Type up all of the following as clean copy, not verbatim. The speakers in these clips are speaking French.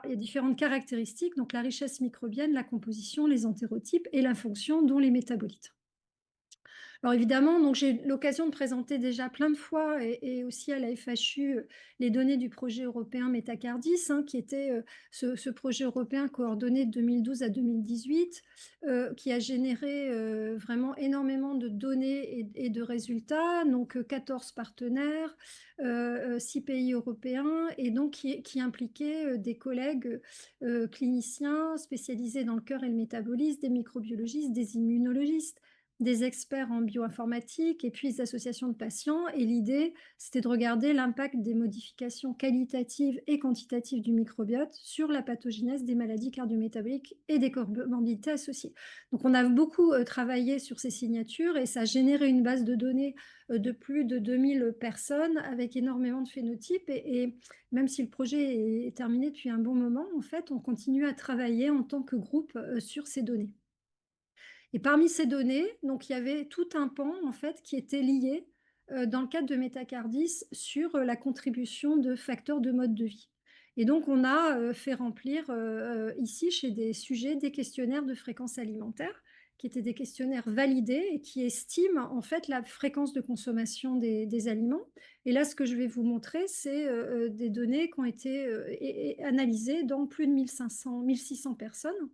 il y a différentes caractéristiques, donc la richesse microbienne, la composition, les entérotypes et la fonction, dont les métabolites. Alors évidemment, donc j'ai eu l'occasion de présenter déjà plein de fois et aussi à la FHU, les données du projet européen Métacardis, hein, qui était, ce projet européen coordonné de 2012 à 2018, qui a généré, vraiment énormément de données et de résultats. Donc, 14 partenaires, 6 pays européens et donc qui impliquait, des collègues, cliniciens spécialisés dans le cœur et le métabolisme, des microbiologistes, des immunologistes, des experts en bioinformatique et puis des associations de patients. Et l'idée, c'était de regarder l'impact des modifications qualitatives et quantitatives du microbiote sur la pathogénèse des maladies cardiométaboliques et des comorbidités associées. Donc on a beaucoup travaillé sur ces signatures et ça a généré une base de données de plus de 2000 personnes avec énormément de phénotypes. Et même si le projet est terminé depuis un bon moment, en fait, on continue à travailler en tant que groupe sur ces données. Et parmi ces données, donc il y avait tout un pan en fait qui était lié, dans le cadre de Métacardis sur, la contribution de facteurs de mode de vie. Et donc on a, fait remplir, ici chez des sujets, des questionnaires de fréquence alimentaire, qui étaient des questionnaires validés et qui estiment en fait la fréquence de consommation des aliments. Et là, ce que je vais vous montrer, c'est, des données qui ont été, et analysées dans plus de 1 600 personnes,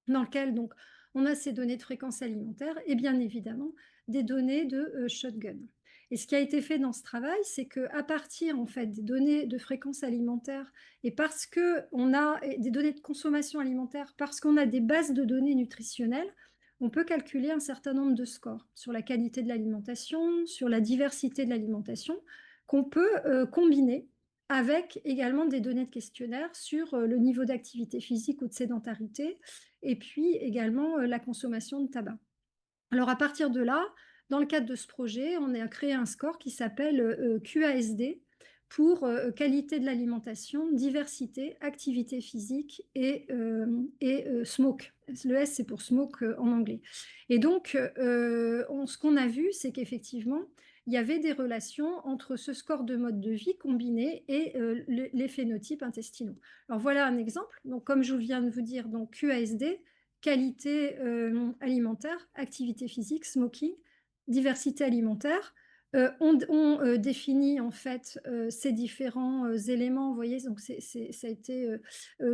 dans lequel donc on a ces données de fréquence alimentaire et bien évidemment des données de, shotgun. Et ce qui a été fait dans ce travail, c'est qu'à partir en fait des données de fréquence alimentaire et parce qu'on a et des données de consommation alimentaire, parce qu'on a des bases de données nutritionnelles, on peut calculer un certain nombre de scores sur la qualité de l'alimentation, sur la diversité de l'alimentation, qu'on peut, combiner avec également des données de questionnaire sur, le niveau d'activité physique ou de sédentarité et puis également, la consommation de tabac. Alors à partir de là, dans le cadre de ce projet, on a créé un score qui s'appelle, QASD pour, qualité de l'alimentation, diversité, activité physique et smoke. Le S, c'est pour smoke, en anglais. Et donc, ce qu'on a vu, c'est qu'effectivement, il y avait des relations entre ce score de mode de vie combiné et les phénotypes intestinaux. Alors voilà un exemple. Donc comme je viens de vous dire, donc QASD, qualité, alimentaire, activité physique, smoking, diversité alimentaire. On définit en fait, ces différents, éléments. Vous voyez? Donc ça a été,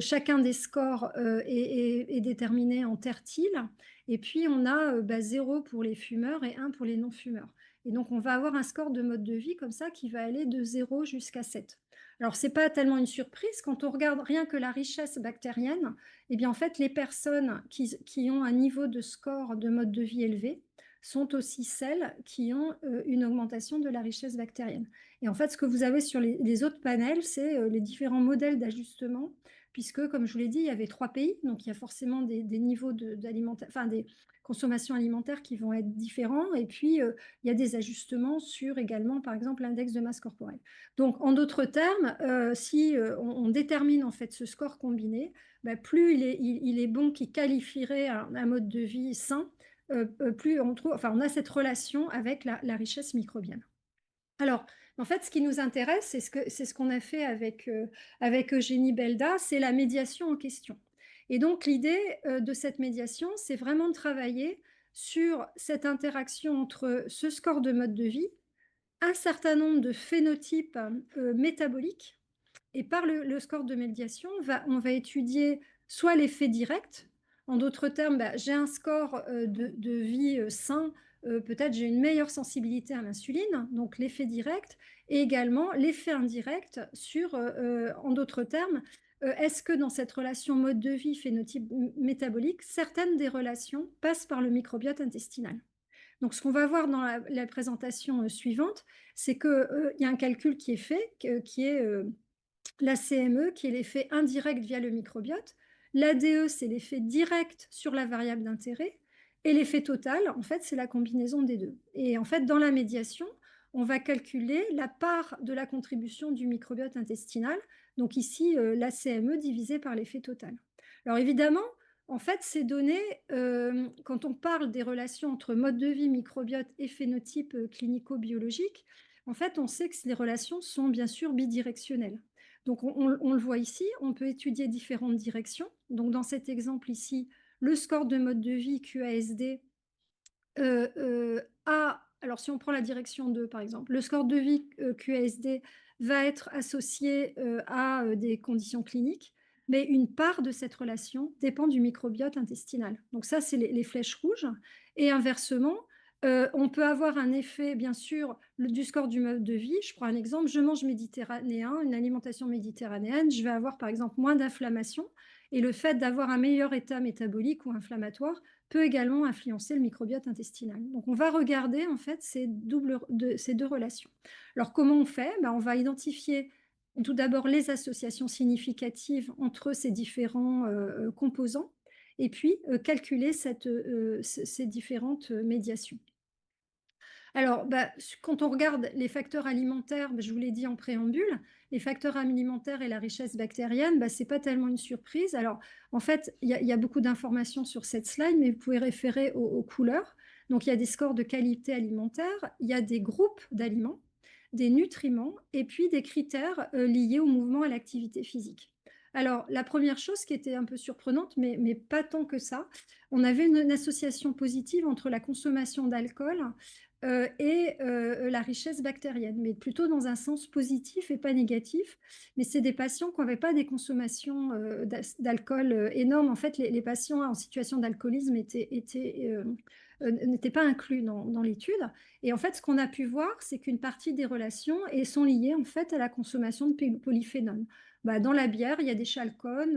chacun des scores, est déterminé en tertiles et puis on a, 0 pour les fumeurs et 1 pour les non-fumeurs. Et donc on va avoir un score de mode de vie comme ça qui va aller de 0 jusqu'à 7. Alors c'est pas tellement une surprise quand on regarde rien que la richesse bactérienne. Eh bien, en fait, les personnes qui ont un niveau de score de mode de vie élevé sont aussi celles qui ont une augmentation de la richesse bactérienne. Et en fait, ce que vous avez sur les autres panels, c'est les différents modèles d'ajustement, puisque, comme je vous l'ai dit, il y avait 3 pays, donc il y a forcément des niveaux enfin des consommations alimentaires qui vont être différents, et puis il y a des ajustements sur également, par exemple, l'index de masse corporelle. Donc, en d'autres termes, si on détermine en fait ce score combiné, bah, plus il est bon, qui qualifierait un mode de vie sain, plus on a cette relation avec la richesse microbienne. Alors, en fait, ce qui nous intéresse, c'est ce qu'on a fait avec Eugénie Belda, c'est la médiation en question. Et donc, l'idée de cette médiation, c'est vraiment de travailler sur cette interaction entre ce score de mode de vie, un certain nombre de phénotypes métaboliques et par le score de médiation, on va étudier soit l'effet direct, en d'autres termes, bah, j'ai un score de vie sain, peut-être j'ai une meilleure sensibilité à l'insuline, donc l'effet direct, et également l'effet indirect sur, en d'autres termes, est-ce que dans cette relation mode de vie, phénotype métabolique, certaines des relations passent par le microbiote intestinal. Donc, ce qu'on va voir dans la présentation suivante, c'est qu'il y a un calcul qui est fait, qui est la CME, qui est l'effet indirect via le microbiote. L'ADE, c'est l'effet direct sur la variable d'intérêt. Et l'effet total, en fait, c'est la combinaison des deux. Et en fait, dans la médiation, on va calculer la part de la contribution du microbiote intestinal. Donc ici, la CME divisée par l'effet total. Alors évidemment, en fait, ces données, quand on parle des relations entre mode de vie, microbiote et phénotype clinico-biologique, en fait, on sait que les relations sont bien sûr bidirectionnelles. Donc on le voit ici, on peut étudier différentes directions. Donc dans cet exemple ici, le score de mode de vie QASD alors si on prend la direction 2 par exemple, le score de vie, QASD va être associé, à, des conditions cliniques, mais une part de cette relation dépend du microbiote intestinal. Donc ça, c'est les flèches rouges et inversement, on peut avoir un effet bien sûr du score du mode de vie. Je prends un exemple, je mange méditerranéen, une alimentation méditerranéenne, je vais avoir par exemple moins d'inflammation et le fait d'avoir un meilleur état métabolique ou inflammatoire peut également influencer le microbiote intestinal. Donc on va regarder en fait ces 2 relations. Alors comment on fait? Ben, on va identifier tout d'abord les associations significatives entre ces différents, composants et puis, calculer ces différentes, médiations. Alors, bah, quand on regarde les facteurs alimentaires, bah, je vous l'ai dit en préambule, les facteurs alimentaires et la richesse bactérienne, bah, c'est pas tellement une surprise. Alors, en fait, il y a beaucoup d'informations sur cette slide, mais vous pouvez référer aux couleurs. Donc, il y a des scores de qualité alimentaire, il y a des groupes d'aliments, des nutriments et puis des critères liés au mouvement et à l'activité physique. Alors, la première chose qui était un peu surprenante, mais pas tant que ça, on avait une association positive entre la consommation d'alcool et la richesse bactérienne, mais plutôt dans un sens positif et pas négatif. Mais c'est des patients qui n'avaient pas des consommations, d'alcool, énormes. En fait, les patients en situation d'alcoolisme n'étaient pas inclus dans l'étude et en fait, ce qu'on a pu voir, c'est qu'une partie des relations sont liées, en fait, à la consommation de polyphénols. Bah, dans la bière, il y a des chalcones,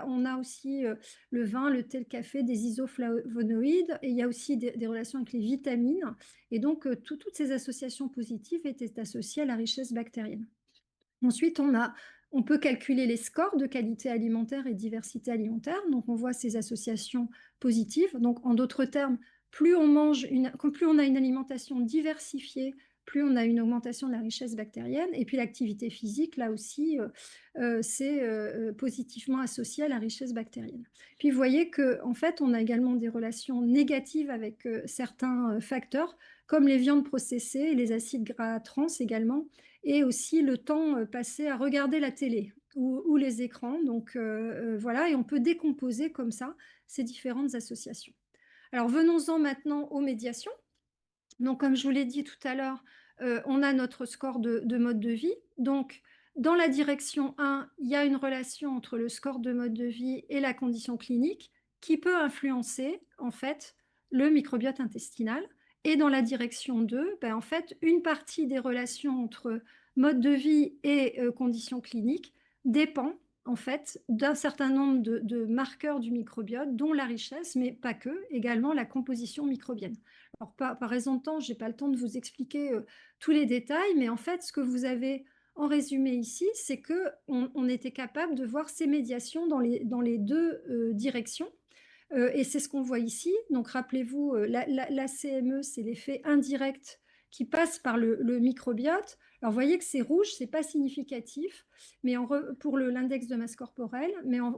on a aussi, le vin, le thé, le café, des isoflavonoïdes et il y a aussi des relations avec les vitamines et donc, toutes ces associations positives étaient associées à la richesse bactérienne. Ensuite, on peut calculer les scores de qualité alimentaire et diversité alimentaire. Donc, on voit ces associations positives. Donc, en d'autres termes, plus on a une alimentation diversifiée, plus on a une augmentation de la richesse bactérienne. Et puis, l'activité physique, là aussi, c'est positivement associé à la richesse bactérienne. Puis, vous voyez qu'en fait, on a également des relations négatives avec certains facteurs, comme les viandes processées et les acides gras trans également, et aussi le temps, passé à regarder la télé ou les écrans. Donc voilà et on peut décomposer comme ça ces différentes associations. Alors venons-en maintenant aux médiations. Donc comme je vous l'ai dit tout à l'heure, on a notre score de mode de vie. Donc dans la direction 1, il y a une relation entre le score de mode de vie et la condition clinique qui peut influencer en fait le microbiote intestinal. Et dans la direction 2, ben, en fait, une partie des relations entre mode de vie et conditions cliniques dépend en fait d'un certain nombre de marqueurs du microbiote, dont la richesse, mais pas que, également la composition microbienne. Alors, par raison de temps, je n'ai pas le temps de vous expliquer tous les détails, mais en fait, ce que vous avez en résumé ici, c'est qu'on était capable de voir ces médiations dans les deux directions. Et c'est ce qu'on voit ici. Donc, rappelez-vous, la CME, c'est l'effet indirect qui passe par le microbiote. Alors, vous voyez que c'est rouge, c'est pas significatif, mais pour l'index de masse corporelle, mais en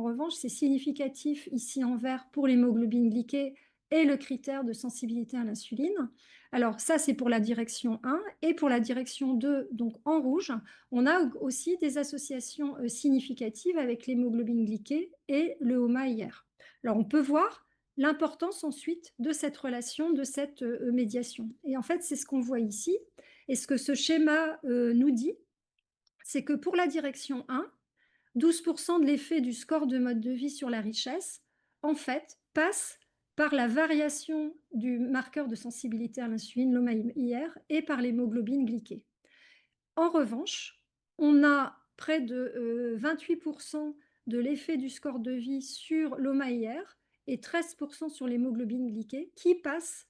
revanche, c'est significatif ici en vert pour l'hémoglobine glyquée et le critère de sensibilité à l'insuline. Alors ça, c'est pour la direction 1 et pour la direction 2, donc en rouge, on a aussi des associations significatives avec l'hémoglobine glyquée et le HOMA-IR. Alors on peut voir l'importance ensuite de cette relation, de cette médiation. Et en fait, c'est ce qu'on voit ici. Et ce que ce schéma nous dit, c'est que pour la direction 1, 12% de l'effet du score de mode de vie sur la richesse, en fait, passe par la variation du marqueur de sensibilité à l'insuline, l'HOMA-IR, et par l'hémoglobine glyquée. En revanche, on a près de 28% de l'effet du score de vie sur l'HOMA-IR et 13% sur l'hémoglobine glyquée qui passe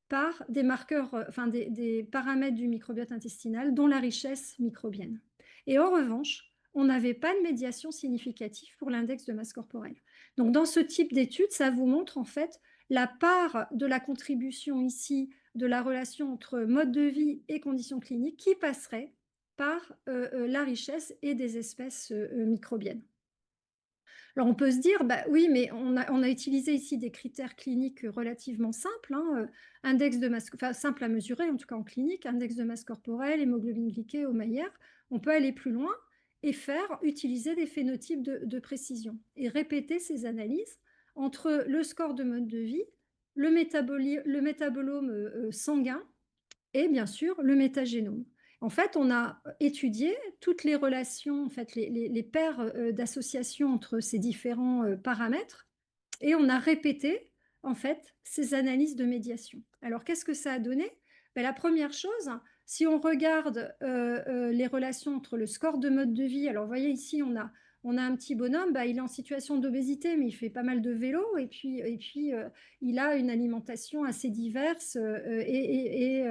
par des marqueurs, enfin des paramètres du microbiote intestinal, dont la richesse microbienne. Et en revanche, on n'avait pas de médiation significative pour l'index de masse corporelle. Donc dans ce type d'étude, ça vous montre en fait la part de la contribution ici de la relation entre mode de vie et conditions cliniques qui passerait par la richesse et des espèces microbiennes. Alors on peut se dire, bah oui, mais on a utilisé ici des critères cliniques relativement simples, hein, index de masse, enfin simple à mesurer, en tout cas en clinique, index de masse corporelle, hémoglobine glyquée, HOMA-IR. On peut aller plus loin et faire utiliser des phénotypes de précision et répéter ces analyses entre le score de mode de vie, le métabolome sanguin et bien sûr le métagénome. En fait, on a étudié toutes les relations, en fait, les paires d'association entre ces différents paramètres et on a répété, en fait, ces analyses de médiation. Alors, qu'est-ce que ça a donné? Ben, la première chose, si on regarde les relations entre le score de mode de vie, alors vous voyez ici, on a un petit bonhomme, bah, il est en situation d'obésité, mais il fait pas mal de vélo, et puis il a une alimentation assez diverse, et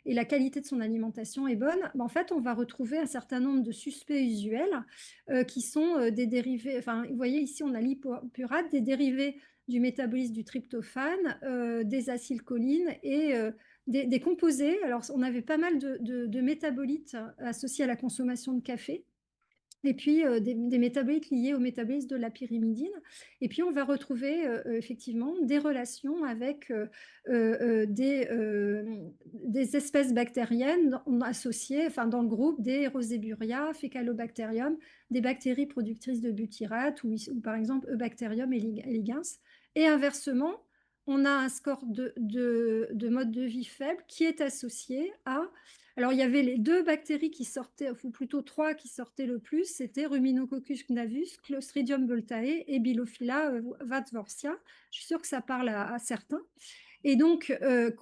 la qualité de son alimentation est bonne. Ben, en fait, on va retrouver un certain nombre de suspects usuels qui sont des dérivés, enfin, vous voyez ici, on a l'hypopurate, des dérivés du métabolisme du tryptophane, des acylcholines et des composés. Alors, on avait pas mal de métabolites associés à la consommation de café. Et puis des métabolites liés au métabolisme de la pyrimidine. Et puis on va retrouver effectivement des relations avec des espèces bactériennes associées, enfin dans le groupe des Roseburia, Faecalibacterium, des bactéries productrices de butyrate ou par exemple Eubacterium elegans. Et inversement, on a un score de mode de vie faible qui est associé à, alors, il y avait les 2 bactéries qui sortaient, ou plutôt 3 qui sortaient le plus, c'était Ruminococcusgnavus, Clostridium boltae et Bilophila vatsworthia. Je suis sûre que ça parle à certains. Et donc,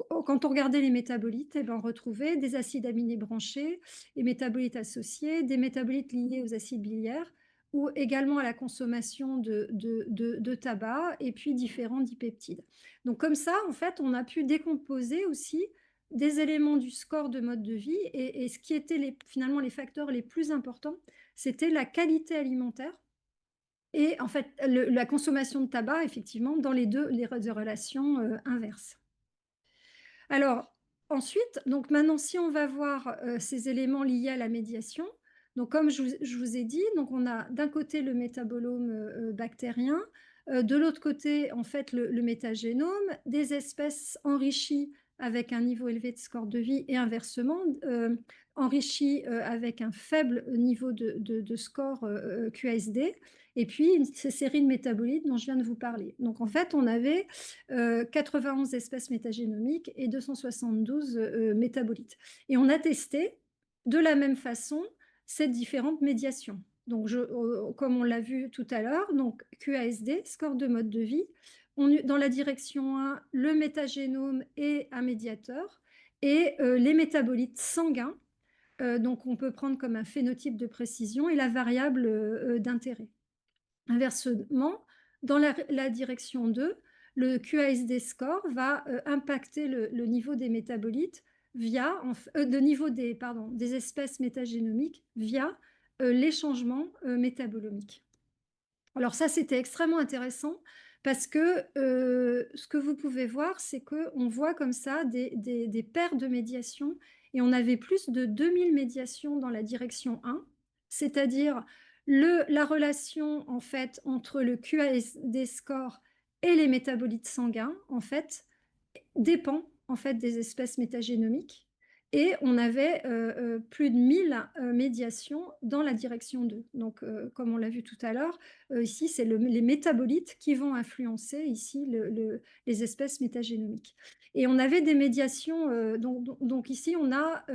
quand on regardait les métabolites, eh ben, on retrouvait des acides aminés branchés, des métabolites associés, des métabolites liés aux acides biliaires, ou également à la consommation de tabac, et puis différents dipeptides. Donc comme ça, en fait, on a pu décomposer aussi des éléments du score de mode de vie, et ce qui étaient finalement les facteurs les plus importants, c'était la qualité alimentaire et en fait la consommation de tabac, effectivement, dans les relations inverses. Alors, ensuite, donc maintenant, si on va voir ces éléments liés à la médiation, donc comme je vous ai dit, donc on a d'un côté le métabolome bactérien, de l'autre côté, en fait, le métagénome, des espèces enrichies avec un niveau élevé de score de vie et inversement, enrichies avec un faible niveau de score QASD, et puis ces séries de métabolites dont je viens de vous parler. Donc en fait, on avait 91 espèces métagénomiques et 272 métabolites. Et on a testé de la même façon ces différentes médiations. Donc, comme on l'a vu tout à l'heure, donc QASD, score de mode de vie, dans la direction 1, le métagénome est un médiateur, et les métabolites sanguins, donc on peut prendre comme un phénotype de précision, et la variable d'intérêt. Inversement, dans la direction 2, le QASD score va impacter le niveau des métabolites via, le niveau des espèces métagénomiques via les changements métabolomiques. Alors ça, c'était extrêmement intéressant parce que ce que vous pouvez voir, c'est qu'on voit comme ça des paires de médiations, et on avait plus de 2000 médiations dans la direction 1, c'est-à-dire la relation en fait entre le QASD score et les métabolites sanguins en fait dépend en fait des espèces métagénomiques, et on avait plus de 1000 médiations dans la direction 2. Donc, comme on l'a vu tout à l'heure, ici, c'est les métabolites qui vont influencer ici les espèces métagénomiques. Et on avait des médiations, donc ici, on a,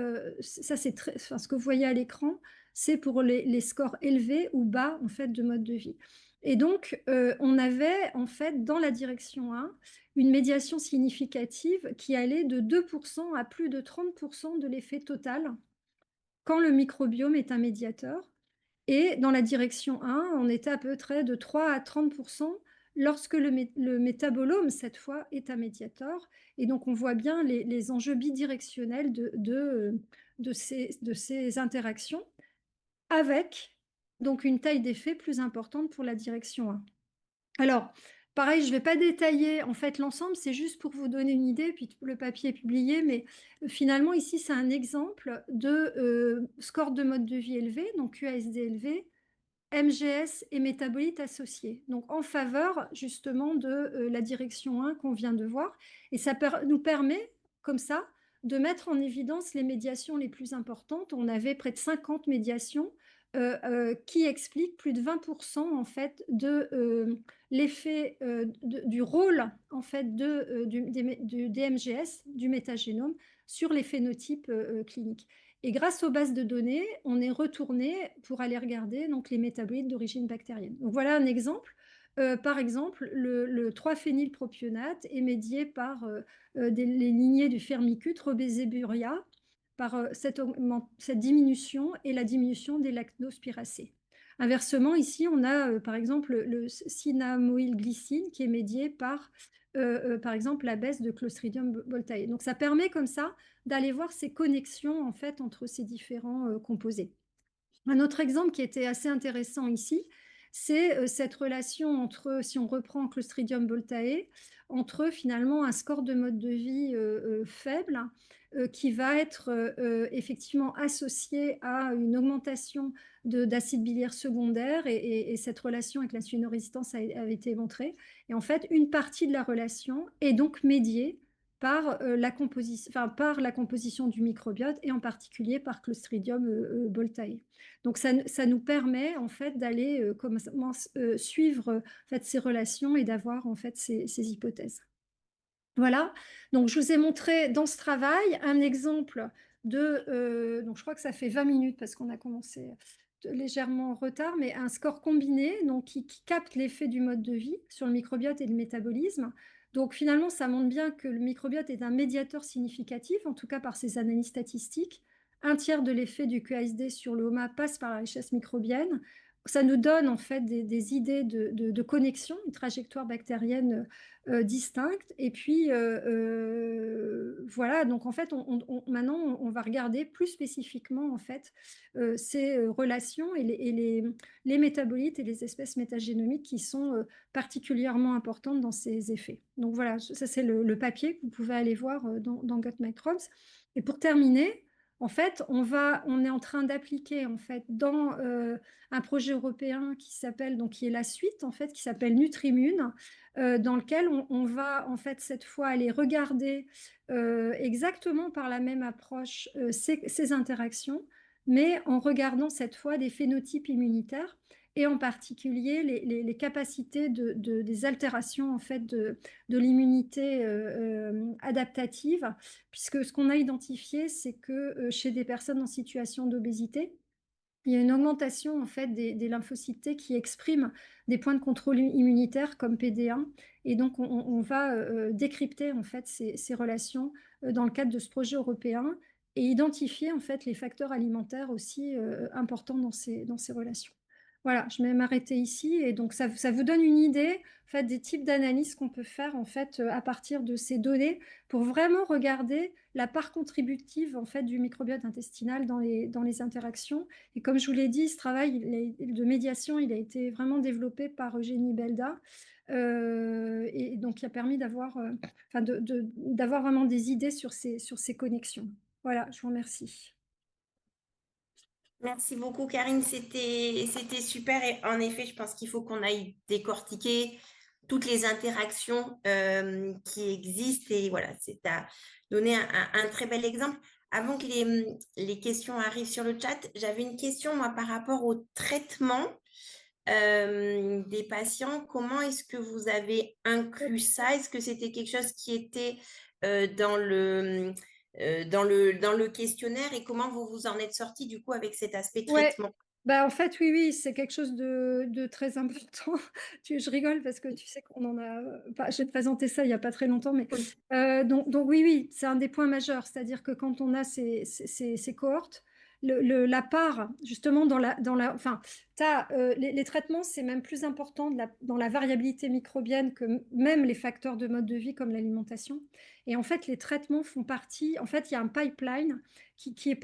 ça c'est enfin, ce que vous voyez à l'écran, c'est pour les scores élevés ou bas en fait de mode de vie. Et donc, on avait en fait dans la direction 1 une médiation significative qui allait de 2% à plus de 30% de l'effet total quand le microbiome est un médiateur. Et dans la direction 1, on était à peu près de 3 à 30% lorsque le métabolome, cette fois, est un médiateur. Et donc, on voit bien les enjeux bidirectionnels de ces interactions, avec donc une taille d'effet plus importante pour la direction 1. Alors, pareil, je ne vais pas détailler en fait l'ensemble, c'est juste pour vous donner une idée, puis le papier est publié, mais finalement ici c'est un exemple de score de mode de vie élevé, donc QASD élevé, MGS et métabolites associés, donc en faveur justement de la direction 1 qu'on vient de voir, et ça nous permet comme ça de mettre en évidence les médiations les plus importantes. On avait près de 50 médiations qui explique plus de 20 en fait de, l'effet, du rôle en fait du DMGS, du métagénome, sur les phénotypes, cliniques. Et grâce aux bases de données, on est retourné pour aller regarder donc les métabolites d'origine bactérienne. Donc voilà un exemple. Par exemple, le 3-phénylpropionate est médié par les lignées du Firmicutes rhobezeburia, par cette diminution et la diminution des lactospiracées. Inversement, ici, on a par exemple le cynamoïl-glycine qui est médié par exemple la baisse de Clostridium boltae. Donc ça permet comme ça d'aller voir ces connexions en fait entre ces différents composés. Un autre exemple qui était assez intéressant ici, c'est cette relation entre, si on reprend Clostridium boltae, entre finalement un score de mode de vie faible qui va être effectivement associé à une augmentation d'acide biliaire secondaire et cette relation avec l'insulinorésistance avait été montrée. Et en fait, une partie de la relation est donc médiée par, par la composition du microbiote et en particulier par Clostridium boltae. Donc ça nous permet en fait d'aller suivre en fait, ces relations et d'avoir en fait ces hypothèses. Voilà, donc je vous ai montré dans ce travail un exemple donc je crois que ça fait 20 minutes parce qu'on a commencé légèrement en retard, mais un score combiné donc qui capte l'effet du mode de vie sur le microbiote et le métabolisme. Donc finalement, ça montre bien que le microbiote est un médiateur significatif, en tout cas par ses analyses statistiques. Un tiers de l'effet du QASD sur le HOMA passe par la richesse microbienne. Ça nous donne en fait des idées de connexion, une trajectoire bactérienne distinctes. Et puis, voilà, donc en fait, maintenant, on va regarder plus spécifiquement en fait, ces relations et les métabolites et les espèces métagénomiques qui sont particulièrement importantes dans ces effets. Donc voilà, ça c'est le papier que vous pouvez aller voir dans Gut Microbes. Et pour terminer, en fait, on est en train d'appliquer en fait dans un projet européen qui est la suite en fait, qui s'appelle Nutrimune, dans lequel on va en fait cette fois aller regarder exactement par la même approche ces interactions, mais en regardant cette fois des phénotypes immunitaires et en particulier les capacités des altérations en fait de l'immunité adaptative, puisque ce qu'on a identifié, c'est que chez des personnes en situation d'obésité, il y a une augmentation en fait des lymphocytes T qui expriment des points de contrôle immunitaire comme PD1, et donc on va décrypter en fait ces relations dans le cadre de ce projet européen et identifier en fait les facteurs alimentaires aussi importants dans ces relations. Voilà, je vais m'arrêter ici et donc ça vous donne une idée en fait, des types d'analyses qu'on peut faire en fait à partir de ces données pour vraiment regarder la part contributive en fait du microbiote intestinal dans les interactions. Et comme je vous l'ai dit, ce travail de médiation, il a été vraiment développé par Eugénie Belda, et donc il a permis d'avoir d'avoir vraiment des idées sur ces connexions. Voilà, je vous remercie. Merci beaucoup, Karine. C'était super. Et en effet, je pense qu'il faut qu'on aille décortiquer toutes les interactions qui existent. Et voilà, c'est à donner un très bel exemple. Avant que les questions arrivent sur le chat, j'avais une question, moi, par rapport au traitement des patients. Comment est-ce que vous avez inclus ça? Est-ce que c'était quelque chose qui était dans dans le questionnaire et comment vous vous en êtes sorti du coup avec cet aspect Ouais, traitement? bah en fait, oui, oui, c'est quelque chose de très important. Je rigole parce que tu sais qu'on en a. J'ai présenté ça il n'y a pas très longtemps, mais Oui. donc oui, oui, c'est un des points majeurs. C'est-à-dire que quand on a ces cohortes, la part, justement, enfin, les traitements, c'est même plus important dans la variabilité microbienne que même les facteurs de mode de vie comme l'alimentation. Et en fait, les traitements font partie. En fait, il y a un pipeline qui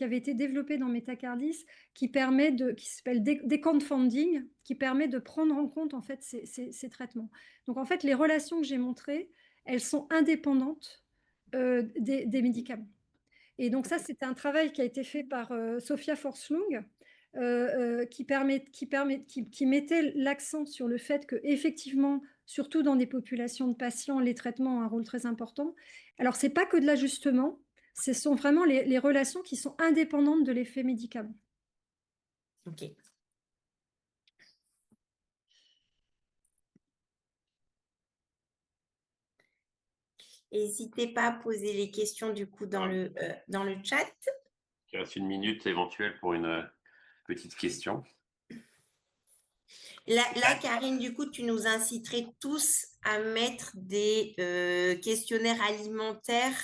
avait été développé dans Metacardis, qui s'appelle Decompounding, qui permet de prendre en compte en fait ces traitements. Donc en fait, les relations que j'ai montrées, elles sont indépendantes des médicaments. Et donc ça, c'est un travail qui a été fait par Sophia Forslung, qui mettait l'accent sur le fait que effectivement, surtout dans des populations de patients, les traitements ont un rôle très important. Alors, c'est pas que de l'ajustement, ce sont vraiment les relations qui sont indépendantes de l'effet médicament. Ok. N'hésitez pas à poser les questions du coup dans le chat. Il reste une minute éventuelle pour une petite question. Là, Karine, du coup, tu nous inciterais tous à mettre des questionnaires alimentaires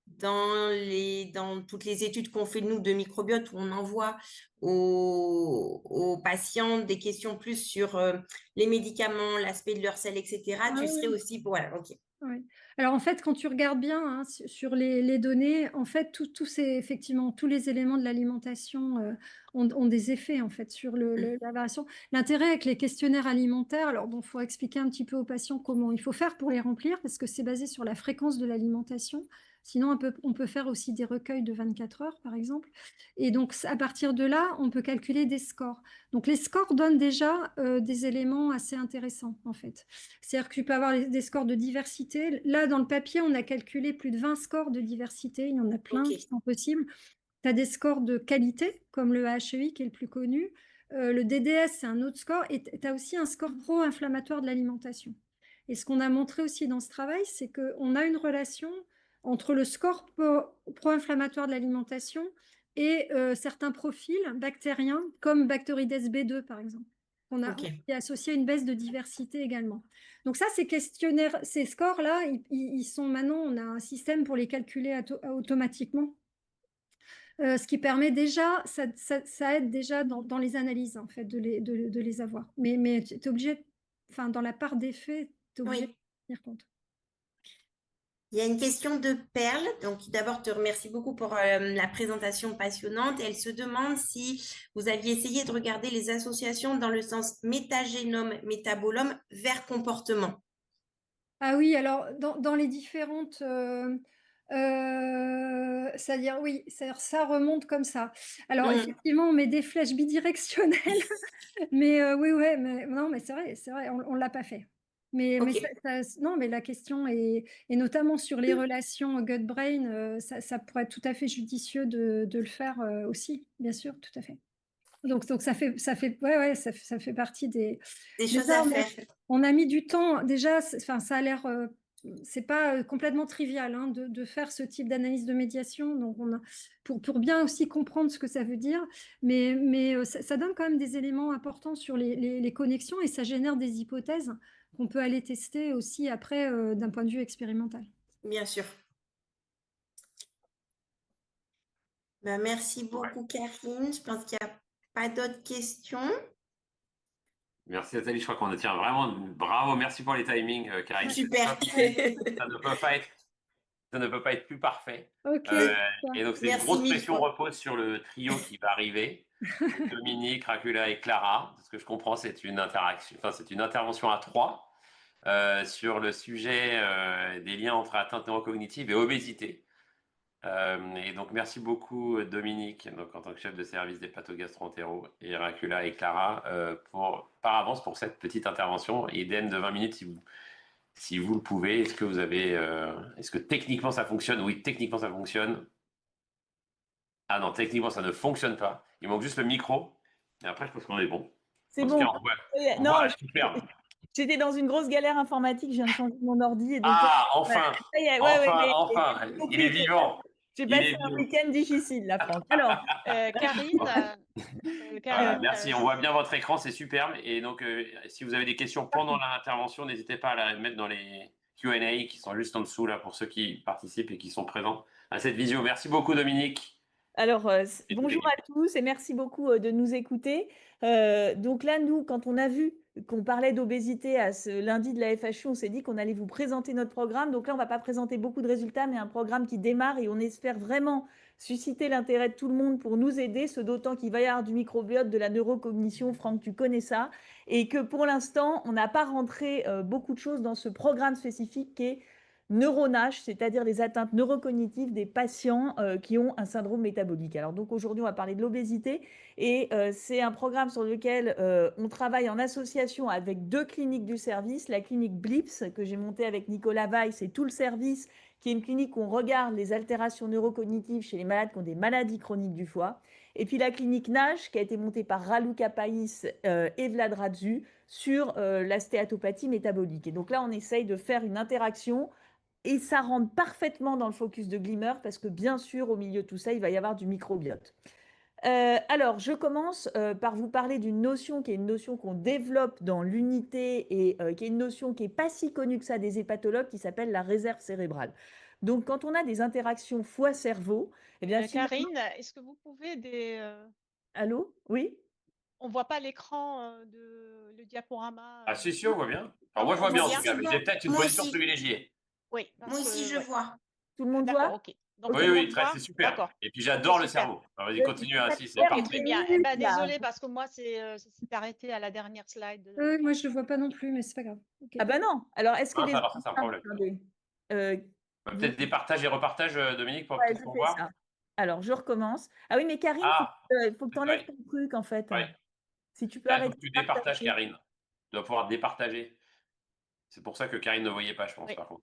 dans toutes les études qu'on fait, nous, de microbiote, où on envoie aux patients des questions plus sur les médicaments, l'aspect de leur sel, etc. Tu serais aussi pour... Voilà, ok. Ouais. Alors en fait, quand tu regardes bien hein, sur les données, en fait, effectivement, tous les éléments de l'alimentation ont des effets en fait sur la variation. L'intérêt avec les questionnaires alimentaires, alors bon, faut expliquer un petit peu aux patients comment il faut faire pour les remplir, parce que c'est basé sur la fréquence de l'alimentation. Sinon, on peut faire aussi des recueils de 24 heures, par exemple. Et donc, à partir de là, on peut calculer des scores. Donc, les scores donnent déjà des éléments assez intéressants, en fait. C'est-à-dire que tu peux avoir des scores de diversité. Là, dans le papier, on a calculé plus de 20 scores de diversité. Il y en a plein Ok. qui sont possibles. Tu as des scores de qualité, comme le HEI, qui est le plus connu. Le DDS, c'est un autre score. Et tu as aussi un score pro-inflammatoire de l'alimentation. Et ce qu'on a montré aussi dans ce travail, c'est qu'on a une relation entre le score pro-inflammatoire de l'alimentation et certains profils bactériens, comme Bacteroides B2, par exemple. Ok. Qui est associé à une baisse de diversité également. Donc ça, ces questionnaires, ces scores-là, ils sont maintenant, on a un système pour les calculer automatiquement. Ce qui permet déjà, ça aide déjà dans les analyses, en fait, de les avoir. Mais tu es obligé, enfin, dans la part des faits, tu es obligé de Oui. tenir compte. Il y a une question de Perle, donc qui d'abord te remercie beaucoup pour la présentation passionnante. Et elle se demande si vous aviez essayé de regarder les associations dans le sens métagénome-métabolome vers comportement. Ah oui, alors dans les différentes, c'est-à-dire oui, c'est-à-dire ça remonte comme ça. Alors Mm. effectivement, on met des flèches bidirectionnelles, mais oui, ouais, mais non, mais c'est vrai, on l'a pas fait. Mais Ok, non, mais la question est, et notamment sur les relations gut-brain, ça pourrait être tout à fait judicieux de le faire aussi, bien sûr, tout à fait. Donc ça fait partie des. des choses Déjà, à faire. on a mis du temps. Déjà, enfin, ça a l'air, c'est pas complètement trivial hein, de faire ce type d'analyse de médiation. Donc, pour bien aussi comprendre ce que ça veut dire, mais ça donne quand même des éléments importants sur les connexions et ça génère des hypothèses qu'on peut aller tester aussi après d'un point de vue expérimental. Bien sûr. Ben, merci Ouais. beaucoup, Karine. Je pense qu'il n'y a pas d'autres questions. Merci Nathalie, je crois qu'on tient vraiment bravo, merci pour les timings, Karine. Super. Ça ne peut pas être, ça ne peut pas être plus parfait. Ok. Euh, et donc, c'est une Merci grosse mille pression fois. repose sur le trio qui va arriver. Dominique, Racula et Clara. Ce que je comprends, c'est une interaction, enfin, c'est une intervention à trois sur le sujet des liens entre atteinte neurocognitive et obésité. Et donc, merci beaucoup, Dominique, donc, en tant que chef de service des patho-gastro-entéraux, et Racula et Clara, par avance pour cette petite intervention. Et idem de 20 minutes si vous le pouvez. Est-ce que vous avez, est-ce que techniquement ça fonctionne? Oui, techniquement ça fonctionne. Ah non, techniquement ça ne fonctionne pas. Il manque juste le micro. Et après, je pense qu'on est bon. C'est En tout bon. cas, on voit Non, la superbe. j'étais dans une grosse galère informatique. Je viens de changer mon ordi et donc Ah, voilà. enfin, Ça y est, enfin, j'ai enfin. tout Il est compris. vivant. J'ai Il passé est un vivant. week-end difficile, la France. Alors, Karine, Voilà, Karine, merci. On voit bien votre écran, c'est superbe. Et donc, si vous avez des questions pendant l'intervention, n'hésitez pas à les mettre dans les Q&A qui sont juste en dessous là pour ceux qui participent et qui sont présents à cette visio. Merci beaucoup, Dominique. Alors, Et toute bonjour l'équipe. à tous et merci beaucoup de nous écouter. Donc là, nous, quand on a vu qu'on parlait d'obésité à ce lundi de la FHU, on s'est dit qu'on allait vous présenter notre programme. Donc là, on ne va pas présenter beaucoup de résultats, mais un programme qui démarre et on espère vraiment susciter l'intérêt de tout le monde pour nous aider, ce d'autant qu'il va y avoir du microbiote, de la neurocognition. Franck, tu connais ça. Et que pour l'instant, on n'a pas rentré beaucoup de choses dans ce programme spécifique qui est neuronage, c'est-à-dire les atteintes neurocognitives des patients qui ont un syndrome métabolique. Alors donc aujourd'hui, on va parler de l'obésité et c'est un programme sur lequel on travaille en association avec deux cliniques du service, la clinique Blips que j'ai montée avec Nicolas Weiss et tout le service, qui est une clinique où on regarde les altérations neurocognitives chez les malades qui ont des maladies chroniques du foie. Et puis la clinique NASH qui a été montée par Raluca Pais et Vlad Radzu sur la stéatopathie métabolique. Et donc là, on essaye de faire une interaction et ça rentre parfaitement dans le focus de Glimmer parce que bien sûr, au milieu de tout ça, il va y avoir du microbiote. Alors, je commence par vous parler d'une notion qui est une notion qu'on développe dans l'unité et qui est une notion qui n'est pas si connue que ça des hépatologues, qui s'appelle la réserve cérébrale. Donc, quand on a des interactions foie-cerveau, eh bien, Karine, est-ce que vous pouvez Allô? Oui? On voit pas l'écran le diaporama. Ah si, on voit bien. Alors moi, je vois bien en tout cas, mais j'ai peut-être une Moi position aussi. privilégiée. Oui, Moi aussi, je ouais. vois. Tout le monde D'accord, voit? ok. Donc, Oui, on oui, voit. c'est super. D'accord. Et puis j'adore Ok, le super. cerveau. Alors, vas-y, continue ainsi, c'est Ok, parti. Très bien. minutes, Ben, là. désolée parce que moi, ça s'est arrêté à la dernière slide. Moi, je le vois pas non plus, mais c'est pas grave. Ok. Ah ben non. Alors, est-ce que Ah, les alors ça, c'est un problème. Attendez. Euh, Peut-être des partages et repartages, Dominique, pour, Ouais, peut-être je pour fais voir. ça. Alors, je recommence. Ah oui, mais Karine, Ah, faut que tu enlèves ton truc, en fait. oui. Si tu peux Là, il faut arrêter que tu de départages, partager. Karine. Tu dois pouvoir départager. C'est pour ça que Karine ne voyait pas, je pense, Oui. par contre.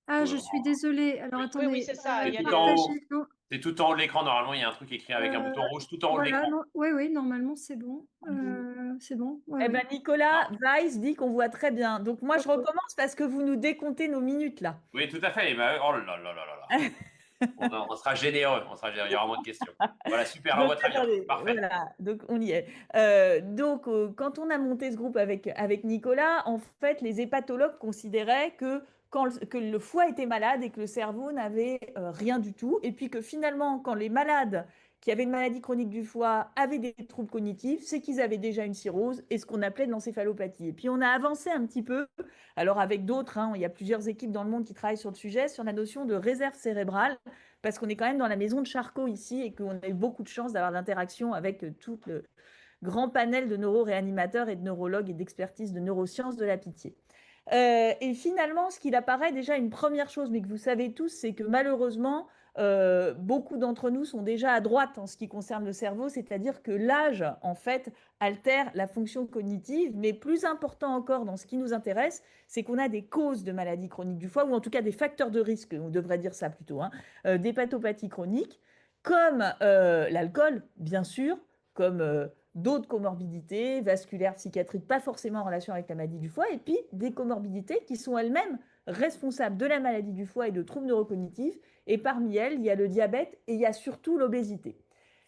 Ah, je suis désolée. Alors, Oui. attendez. Oui, c'est ça. Il y a C'est tout des... en haut. Partager, non. C'est tout en haut de l'écran, normalement, il y a un truc écrit avec un bouton rouge tout en haut de Voilà, l'écran. oui, normalement, c'est bon. C'est bon. Ouais, Eh ouais. ben, Nicolas Weiss dit qu'on voit très bien. Donc, moi, je Ok. recommence parce que vous nous décomptez nos minutes, là. Oui, tout à fait. Eh ben, oh là là là là là. On sera généreux. Il y aura moins de questions. Voilà, super, on Donc, voit très bien. attendez, Parfait. voilà, donc on y est. Donc, quand on a monté ce groupe avec Nicolas, en fait, les hépatologues considéraient que le foie était malade et que le cerveau n'avait rien du tout. Et puis que finalement, quand les malades qui avaient une maladie chronique du foie avaient des troubles cognitifs, c'est qu'ils avaient déjà une cirrhose et ce qu'on appelait de l'encéphalopathie. Et puis on a avancé un petit peu, alors avec d'autres, il y a plusieurs équipes dans le monde qui travaillent sur le sujet, sur la notion de réserve cérébrale, parce qu'on est quand même dans la maison de Charcot ici et qu'on a eu beaucoup de chance d'avoir l'interaction avec tout le grand panel de neuroréanimateurs et de neurologues et d'expertise de neurosciences de la Pitié. Et finalement, ce qu'il apparaît déjà une première chose, mais que vous savez tous, c'est que malheureusement, beaucoup d'entre nous sont déjà à droite en ce qui concerne le cerveau, c'est-à-dire que l'âge, en fait, altère la fonction cognitive, mais plus important encore dans ce qui nous intéresse, c'est qu'on a des causes de maladies chroniques du foie, ou en tout cas des facteurs de risque, on devrait dire ça plutôt, d'hépatopathie chronique, comme l'alcool, bien sûr, comme d'autres comorbidités vasculaires, psychiatriques, pas forcément en relation avec la maladie du foie, et puis des comorbidités qui sont elles-mêmes responsables de la maladie du foie et de troubles neurocognitifs. Et parmi elles, il y a le diabète et il y a surtout l'obésité.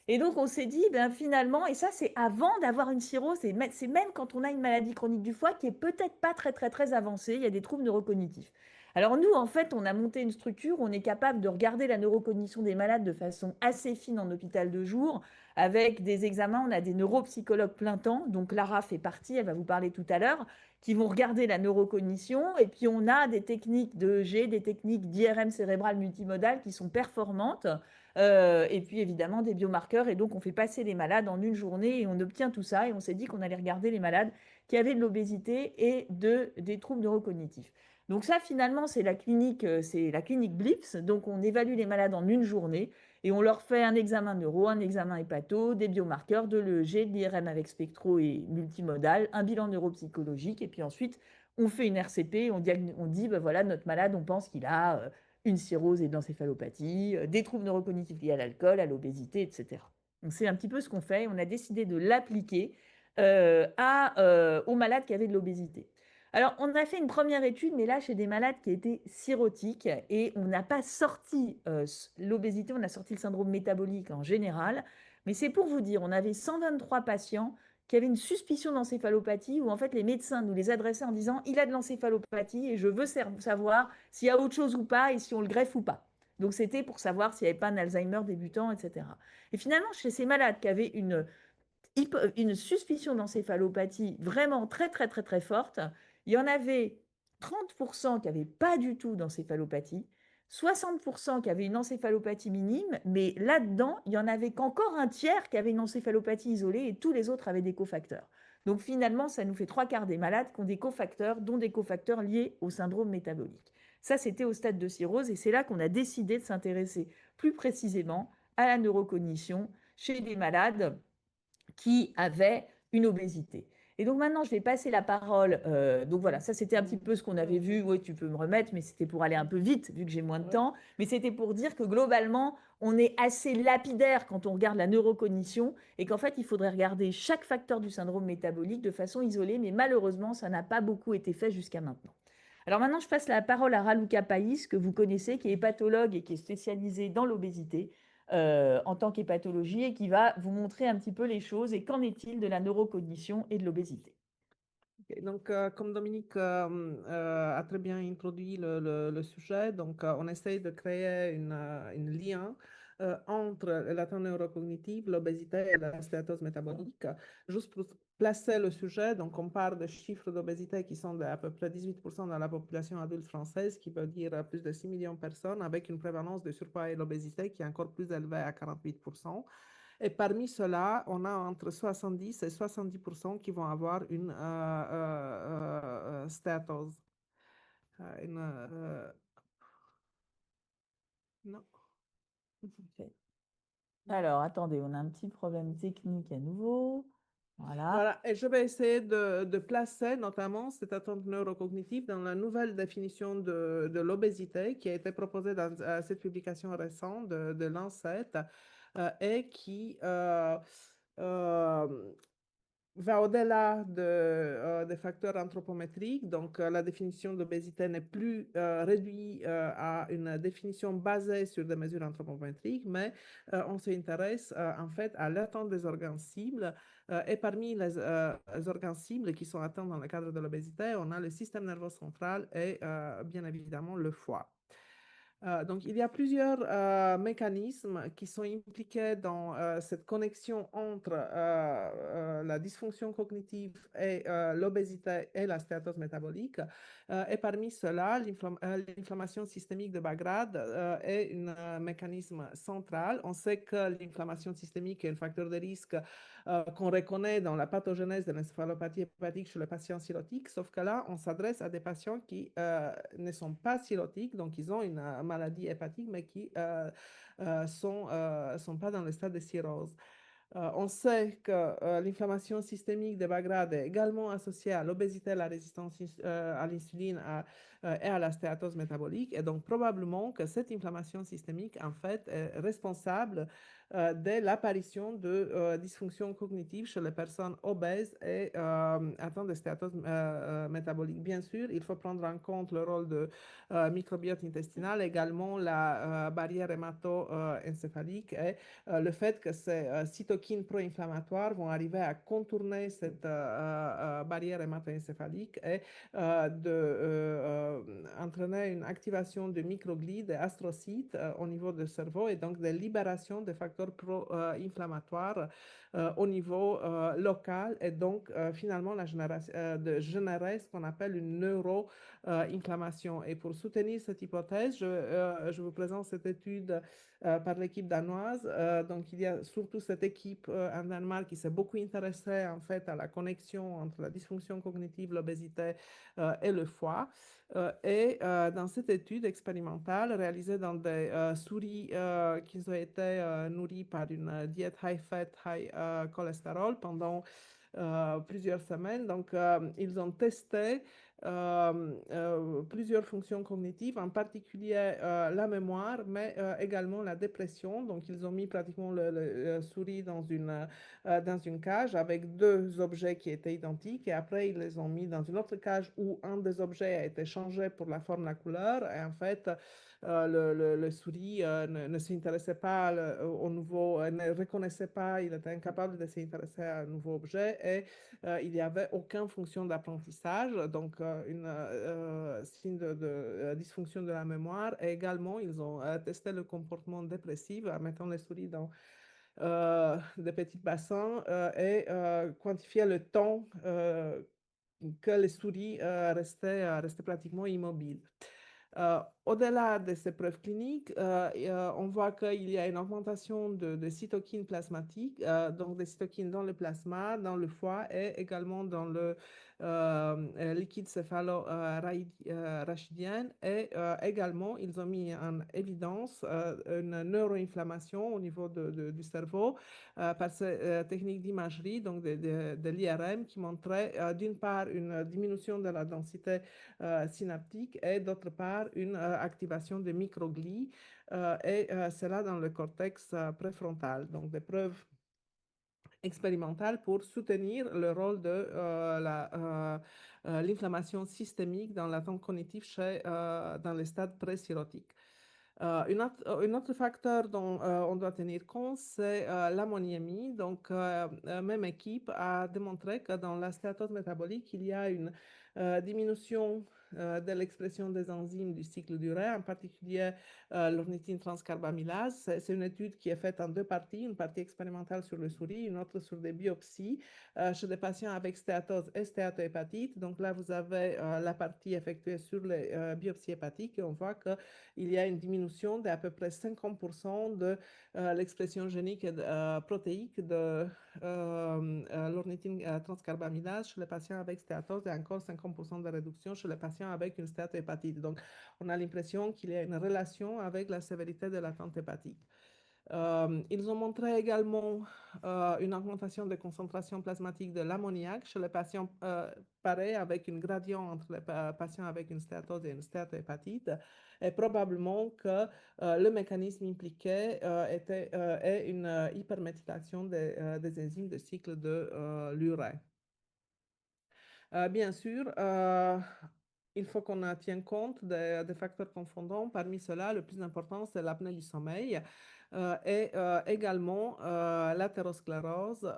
Et donc, on s'est dit, ben, finalement, et ça, c'est avant d'avoir une cirrhose, c'est même quand on a une maladie chronique du foie qui est peut-être pas très, très, très avancée, il y a des troubles neurocognitifs. Alors nous, en fait, on a monté une structure où on est capable de regarder la neurocognition des malades de façon assez fine en hôpital de jour, avec des examens. On a des neuropsychologues plein temps, donc Lara fait partie, elle va vous parler tout à l'heure, qui vont regarder la neurocognition. Et puis, on a des techniques de EEG, des techniques d'IRM cérébral multimodal qui sont performantes. Et puis, évidemment, des biomarqueurs. Et donc, on fait passer les malades en une journée et on obtient tout ça. Et on s'est dit qu'on allait regarder les malades qui avaient de l'obésité et des troubles neurocognitifs. Donc ça, finalement, c'est la clinique BLIPS. Donc, on évalue les malades en une journée et on leur fait un examen neuro, un examen hépato, des biomarqueurs, de l'EEG, de l'IRM avec spectro et multimodal, un bilan neuropsychologique. Et puis ensuite, on fait une RCP, on dit, ben voilà, notre malade, on pense qu'il a une cirrhose et de l'encéphalopathie, des troubles neurocognitifs liés à l'alcool, à l'obésité, etc. Donc c'est un petit peu ce qu'on fait. On a décidé de l'appliquer aux malades qui avaient de l'obésité. Alors, on a fait une première étude, mais là, chez des malades qui étaient cirrhotiques, et on n'a pas sorti l'obésité, on a sorti le syndrome métabolique en général. Mais c'est pour vous dire, on avait 123 patients qui avaient une suspicion d'encéphalopathie, où en fait les médecins nous les adressaient en disant « il a de l'encéphalopathie et je veux savoir s'il y a autre chose ou pas et si on le greffe ou pas ». Donc, c'était pour savoir s'il n'y avait pas un Alzheimer débutant, etc. Et finalement, chez ces malades qui avaient une suspicion d'encéphalopathie vraiment très, très, très, très forte, il y en avait 30% qui n'avaient pas du tout d'encéphalopathie, 60% qui avaient une encéphalopathie minime, mais là-dedans, il n'y en avait qu'encore un tiers qui avait une encéphalopathie isolée et tous les autres avaient des cofacteurs. Donc finalement, ça nous fait 3/4 des malades qui ont des cofacteurs, dont des cofacteurs liés au syndrome métabolique. Ça, c'était au stade de cirrhose et c'est là qu'on a décidé de s'intéresser plus précisément à la neurocognition chez des malades qui avaient une obésité. Et donc maintenant, je vais passer la parole. Donc voilà, ça c'était un petit peu ce qu'on avait vu. Oui, tu peux me remettre, mais c'était pour aller un peu vite, vu que j'ai moins de temps. Mais c'était pour dire que globalement, on est assez lapidaire quand on regarde la neurocognition et qu'en fait, il faudrait regarder chaque facteur du syndrome métabolique de façon isolée, mais malheureusement, ça n'a pas beaucoup été fait jusqu'à maintenant. Alors maintenant, je passe la parole à Raluca Païs, que vous connaissez, qui est hépatologue et qui est spécialisée dans l'obésité en tant qu'hépatologie et qui va vous montrer un petit peu les choses et qu'en est-il de la neurocognition et de l'obésité. Ok, donc, comme Dominique a très bien introduit le sujet, donc on essaye de créer un lien entre l'atteinte neurocognitive, l'obésité et la stéatose métabolique. Juste pour placer le sujet, donc on parle de chiffres d'obésité qui sont d'à peu près 18% dans la population adulte française, qui veut dire plus de 6 millions de personnes, avec une prévalence de surpoids et l'obésité qui est encore plus élevée à 48%. Et parmi ceux-là, on a entre 70 et 70% qui vont avoir une stéatose. Non. Alors, attendez, on a un petit problème technique à nouveau. Voilà. Voilà, et je vais essayer de placer notamment cette attente neurocognitive dans la nouvelle définition de l'obésité qui a été proposée dans cette publication récente de Lancet et qui va au-delà des facteurs anthropométriques. Donc, la définition d'obésité n'est plus réduite à une définition basée sur des mesures anthropométriques, mais on s'intéresse en fait à l'attente des organes cibles. Et parmi les organes cibles qui sont atteints dans le cadre de l'obésité, on a le système nerveux central et bien évidemment le foie. Donc, il y a plusieurs mécanismes qui sont impliqués dans cette connexion entre la dysfonction cognitive et l'obésité et la stéatose métabolique. Et parmi ceux-là, l'inflammation systémique de bas grade est un mécanisme central. On sait que l'inflammation systémique est un facteur de risque qu'on reconnaît dans la pathogénèse de l'encéphalopathie hépatique chez les patients cirrhotiques, sauf que là, on s'adresse à des patients qui ne sont pas cirrhotiques, donc ils ont une maladie hépatique, mais qui sont pas dans le stade de cirrhose. On sait que l'inflammation systémique de bas grade est également associée à l'obésité, à la résistance à l'insuline et à la stéatose métabolique. Et donc, probablement que cette inflammation systémique, en fait, est responsable de l'apparition de dysfonctions cognitives chez les personnes obèses et atteintes de stéatose métabolique. Bien sûr, il faut prendre en compte le rôle de microbiote intestinal, également la barrière hémato-encéphalique et le fait que ces cytokines pro-inflammatoires vont arriver à contourner cette barrière hémato-encéphalique et entraîner une activation de microglies, des astrocytes au niveau du cerveau et donc de libération des facteurs pro-inflammatoires au niveau local et donc finalement de générer ce qu'on appelle une neuro-inflammation. Et pour soutenir cette hypothèse, je vous présente cette étude par l'équipe danoise. Donc, il y a surtout cette équipe en Danemark qui s'est beaucoup intéressée en fait à la connexion entre la dysfonction cognitive, l'obésité et le foie. Et dans cette étude expérimentale réalisée dans des souris qui ont été nourries par une diète high fat, high cholestérol pendant plusieurs semaines. Donc, ils ont testé plusieurs fonctions cognitives, en particulier la mémoire, mais également la dépression. Donc, ils ont mis pratiquement le souris dans une cage avec deux objets qui étaient identiques et après, ils les ont mis dans une autre cage où un des objets a été changé pour la forme, la couleur. Et en fait, le souris ne s'intéressait pas au nouveau, ne reconnaissait pas, il était incapable de s'intéresser à un nouveau objet et il n'y avait aucune fonction d'apprentissage, donc une signe de dysfonction de la mémoire. Et également, ils ont testé le comportement dépressif en mettant les souris dans des petits bassins et quantifié le temps que les souris restaient pratiquement immobiles. Au-delà de ces preuves cliniques, on voit qu'il y a une augmentation de cytokines plasmatiques, donc des cytokines dans le plasma, dans le foie et également dans le liquide céphalo-rachidien et également ils ont mis en évidence une neuroinflammation au niveau du cerveau par ces techniques d'imagerie, donc de l'IRM, qui montrait d'une part une diminution de la densité synaptique et d'autre part une activation des microglies et cela dans le cortex préfrontal. Donc des preuves expérimentales pour soutenir le rôle de l'inflammation systémique dans l'attente cognitive dans les stades pré-cirrhotiques. Un autre facteur dont on doit tenir compte, c'est l'ammoniémie. Donc, même équipe a démontré que dans la stéatose métabolique, il y a une diminution de l'expression des enzymes du cycle du Ré, en particulier l'ornithine transcarbamylase. C'est une étude qui est faite en deux parties, une partie expérimentale sur le souris, une autre sur des biopsies chez des patients avec stéatose et stéatohépatite. Donc là, vous avez la partie effectuée sur les biopsies hépatiques et on voit qu'il y a une diminution d'à peu près 50% de l'expression génique et protéique de l'ornithine transcarbamylase chez les patients avec stéatose et encore 50% de réduction chez les patients avec une stéatohépatite. Donc, on a l'impression qu'il y a une relation avec la sévérité de l'attente hépatique. Ils ont montré également une augmentation de concentration plasmatique de l'ammoniac chez les patients, pareil, avec une gradient entre les patients avec une stéatose et une stéatohépatite, et probablement que le mécanisme impliqué est une hyperméthylation des enzymes de cycle de l'urée. Bien sûr, il faut qu'on tienne compte des facteurs confondants. Parmi ceux-là, le plus important, c'est l'apnée du sommeil et également l'athérosclérose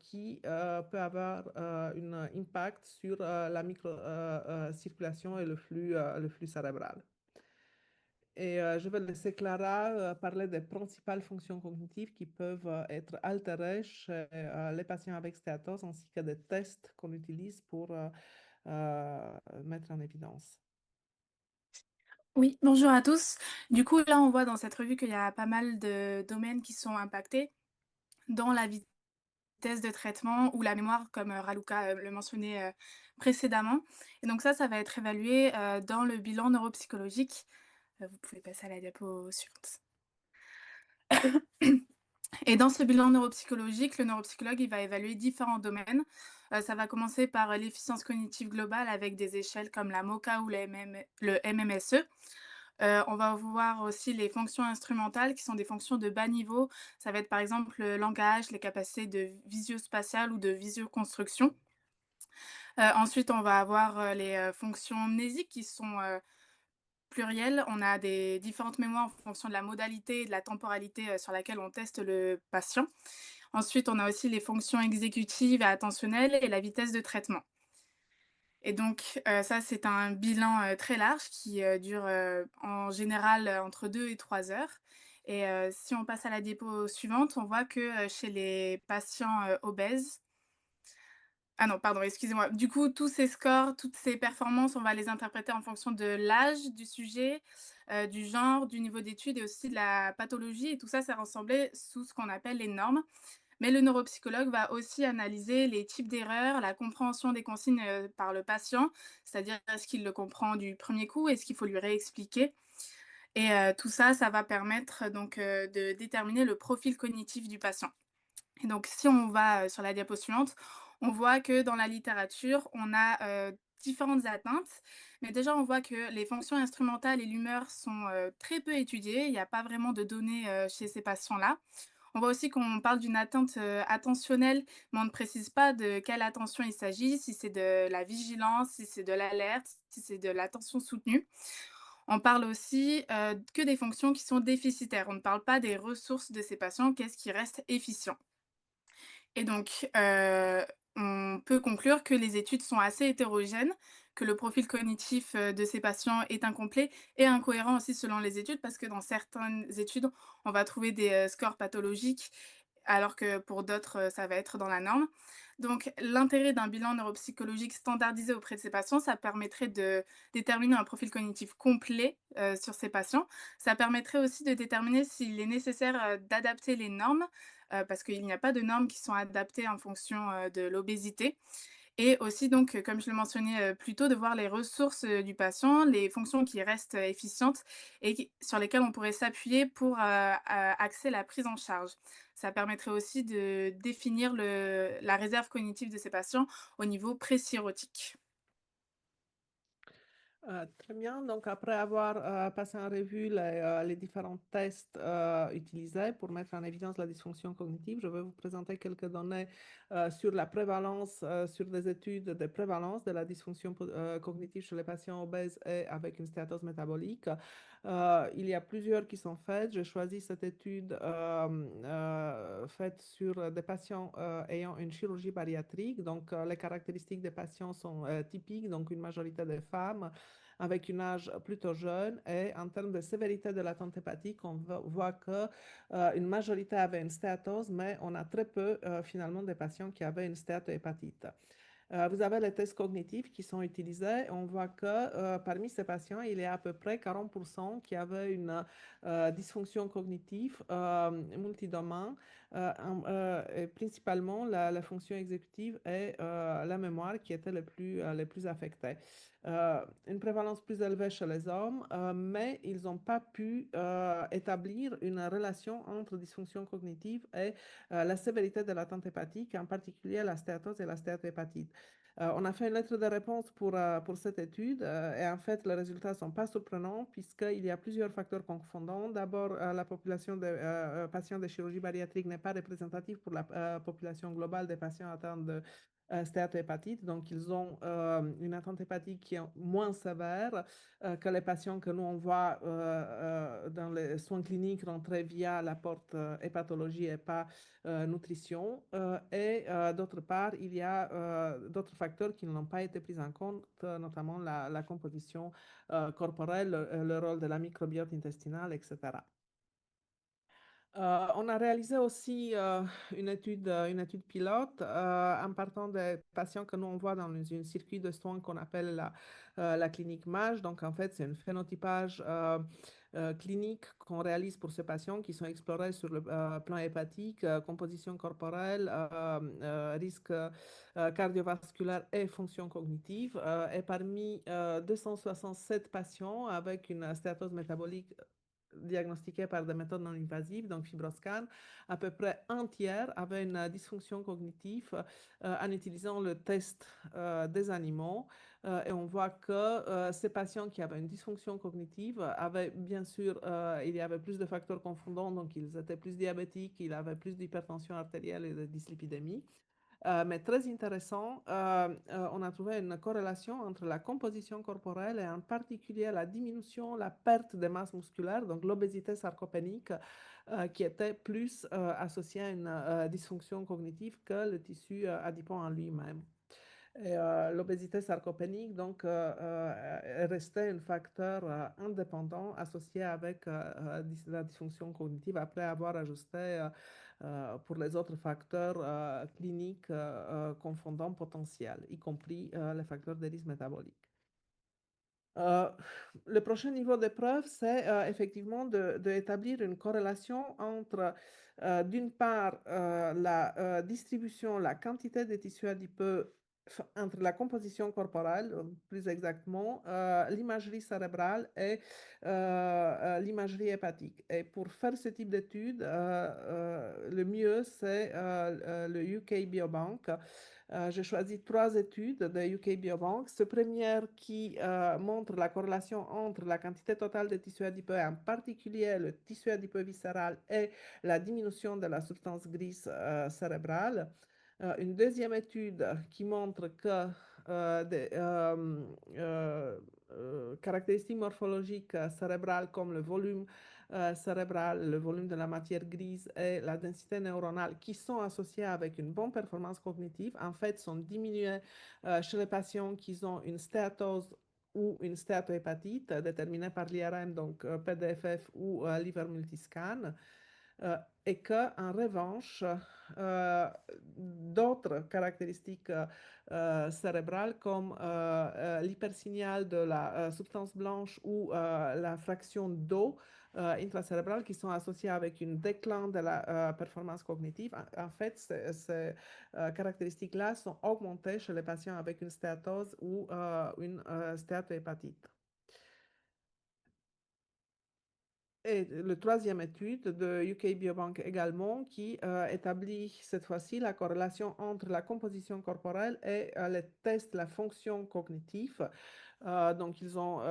qui peut avoir un impact sur la microcirculation et le flux cérébral. Et je vais laisser Clara parler des principales fonctions cognitives qui peuvent être altérées chez les patients avec stéatose, ainsi que des tests qu'on utilise pour mettre en évidence. Oui, bonjour à tous. Du coup, là, on voit dans cette revue qu'il y a pas mal de domaines qui sont impactés, dans la vitesse de traitement ou la mémoire, comme Raluca le mentionnait précédemment. Et donc ça va être évalué dans le bilan neuropsychologique. Vous pouvez passer à la diapo suivante. Et dans ce bilan neuropsychologique, le neuropsychologue il va évaluer différents domaines. Ça va commencer par l'efficience cognitive globale avec des échelles comme la MoCA ou le MMSE. On va voir aussi les fonctions instrumentales qui sont des fonctions de bas niveau. Ça va être par exemple le langage, les capacités de visio-spatiale ou de visio-construction. Ensuite, on va avoir les fonctions mnésiques qui sont plurielles. On a des différentes mémoires en fonction de la modalité et de la temporalité sur laquelle on teste le patient. Ensuite, on a aussi les fonctions exécutives et attentionnelles et la vitesse de traitement. Et donc, ça, c'est un bilan très large qui dure en général entre 2 et 3 heures. Et si on passe à la diapo suivante, on voit que chez les patients obèses, ah non, pardon, excusez-moi. Du coup, tous ces scores, toutes ces performances, on va les interpréter en fonction de l'âge du sujet, du genre, du niveau d'études et aussi de la pathologie. Et tout ça, c'est rassemblé sous ce qu'on appelle les normes. Mais le neuropsychologue va aussi analyser les types d'erreurs, la compréhension des consignes par le patient, c'est-à-dire est-ce qu'il le comprend du premier coup, est-ce qu'il faut lui réexpliquer. Et tout ça, ça va permettre donc de déterminer le profil cognitif du patient. Et donc, si on va sur la diapo suivante, on voit que dans la littérature, on a différentes atteintes. Mais déjà, on voit que les fonctions instrumentales et l'humeur sont très peu étudiées. Il n'y a pas vraiment de données chez ces patients-là. On voit aussi qu'on parle d'une atteinte attentionnelle, mais on ne précise pas de quelle attention il s'agit, si c'est de la vigilance, si c'est de l'alerte, si c'est de l'attention soutenue. On parle aussi que des fonctions qui sont déficitaires. On ne parle pas des ressources de ces patients, qu'est-ce qui reste efficient. Et donc, on peut conclure que les études sont assez hétérogènes, que le profil cognitif de ces patients est incomplet et incohérent aussi selon les études, parce que dans certaines études, on va trouver des scores pathologiques, alors que pour d'autres, ça va être dans la norme. Donc, l'intérêt d'un bilan neuropsychologique standardisé auprès de ces patients, ça permettrait de déterminer un profil cognitif complet sur ces patients. Ça permettrait aussi de déterminer s'il est nécessaire d'adapter les normes parce qu'il n'y a pas de normes qui sont adaptées en fonction de l'obésité. Et aussi donc, comme je le mentionnais, plus tôt, de voir les ressources, du patient, les fonctions qui restent, efficientes et sur lesquelles on pourrait s'appuyer pour, axer la prise en charge. Ça permettrait aussi de définir la réserve cognitive de ces patients au niveau pré-cirrhotique. Très bien. Donc, après avoir passé en revue les différents tests utilisés pour mettre en évidence la dysfonction cognitive, je vais vous présenter quelques données sur la prévalence, sur des études de prévalence de la dysfonction cognitive chez les patients obèses et avec une stéatose métabolique. Il y a plusieurs qui sont faites. J'ai choisi cette étude faite sur des patients ayant une chirurgie bariatrique. Donc, les caractéristiques des patients sont typiques, donc une majorité des femmes avec un âge plutôt jeune. Et en termes de sévérité de l'attente hépatique, on voit que une majorité avait une stéatose, mais on a très peu finalement de patients qui avaient une stéatohépatite. Vous avez les tests cognitifs qui sont utilisés. On voit que parmi ces patients, il y a à peu près 40% qui avaient une dysfonction cognitive multidomaine. Et principalement, la fonction exécutive et la mémoire qui étaient les plus affectées. Une prévalence plus élevée chez les hommes, mais ils n'ont pas pu établir une relation entre dysfonction cognitive et la sévérité de l'attente hépatique, en particulier la stéatose et la stéatohépatite. On a fait une lettre de réponse pour cette étude et en fait, les résultats ne sont pas surprenants puisqu'il y a plusieurs facteurs confondants. D'abord, la population de patients de chirurgie bariatrique n'est pas représentative pour la population globale des patients atteints de stéatohépatite. Donc, ils ont une attente hépatique qui est moins sévère que les patients que nous, on voit dans les soins cliniques rentrer via la porte hépatologie et pas nutrition. Et d'autre part, il y a d'autres facteurs qui n'ont pas été pris en compte, notamment la composition corporelle, le rôle de la microbiote intestinale, etc. On a réalisé aussi une étude pilote en partant des patients que nous on voit dans un circuit de soins qu'on appelle la clinique MAGE. Donc, en fait, c'est un phénotypage clinique qu'on réalise pour ces patients qui sont explorés sur le plan hépatique, composition corporelle, risque cardiovasculaire et fonction cognitive. Et parmi 267 patients avec une stéatose métabolique diagnostiqués par des méthodes non invasives, donc fibroscan, à peu près un tiers avaient une dysfonction cognitive en utilisant le test des animaux. Et on voit que ces patients qui avaient une dysfonction cognitive avaient, bien sûr, il y avait plus de facteurs confondants, donc ils étaient plus diabétiques, ils avaient plus d'hypertension artérielle et de dyslipidémie. Mais très intéressant, on a trouvé une corrélation entre la composition corporelle et en particulier la diminution, la perte de masse musculaire, donc l'obésité sarcopénique, qui était plus associée à une dysfonction cognitive que le tissu adipeux en lui-même. L'obésité sarcopénique donc est resté un facteur indépendant associé avec la dysfonction cognitive après avoir ajusté pour les autres facteurs cliniques confondants potentiels, y compris les facteurs de risque métabolique. Le prochain niveau de preuve, c'est effectivement d'établir une corrélation entre, d'une part, la distribution, la quantité de tissus adipeux entre la composition corporelle, plus exactement, l'imagerie cérébrale et l'imagerie hépatique. Et pour faire ce type d'études, le mieux, c'est le UK Biobank. J'ai choisi 3 études de UK Biobank. Ce première qui montre la corrélation entre la quantité totale de tissu adipeux, en particulier le tissu adipeux viscéral, et la diminution de la substance grise cérébrale. Une deuxième étude qui montre que des caractéristiques morphologiques cérébrales comme le volume cérébral, le volume de la matière grise et la densité neuronale qui sont associés avec une bonne performance cognitive, en fait, sont diminuées chez les patients qui ont une stéatose ou une stéatohépatite déterminée par l'IRM, donc PDFF ou liver multiscan. Et qu'en revanche, d'autres caractéristiques cérébrales comme l'hypersignal de la substance blanche ou la fraction d'eau intracérébrales qui sont associées avec un déclin de la performance cognitive. En fait, ces caractéristiques-là sont augmentées chez les patients avec une stéatose ou une stéatohépatite. Et la troisième étude de UK Biobank également qui établit cette fois-ci la corrélation entre la composition corporelle et les tests, la fonction cognitive. Donc, ils ont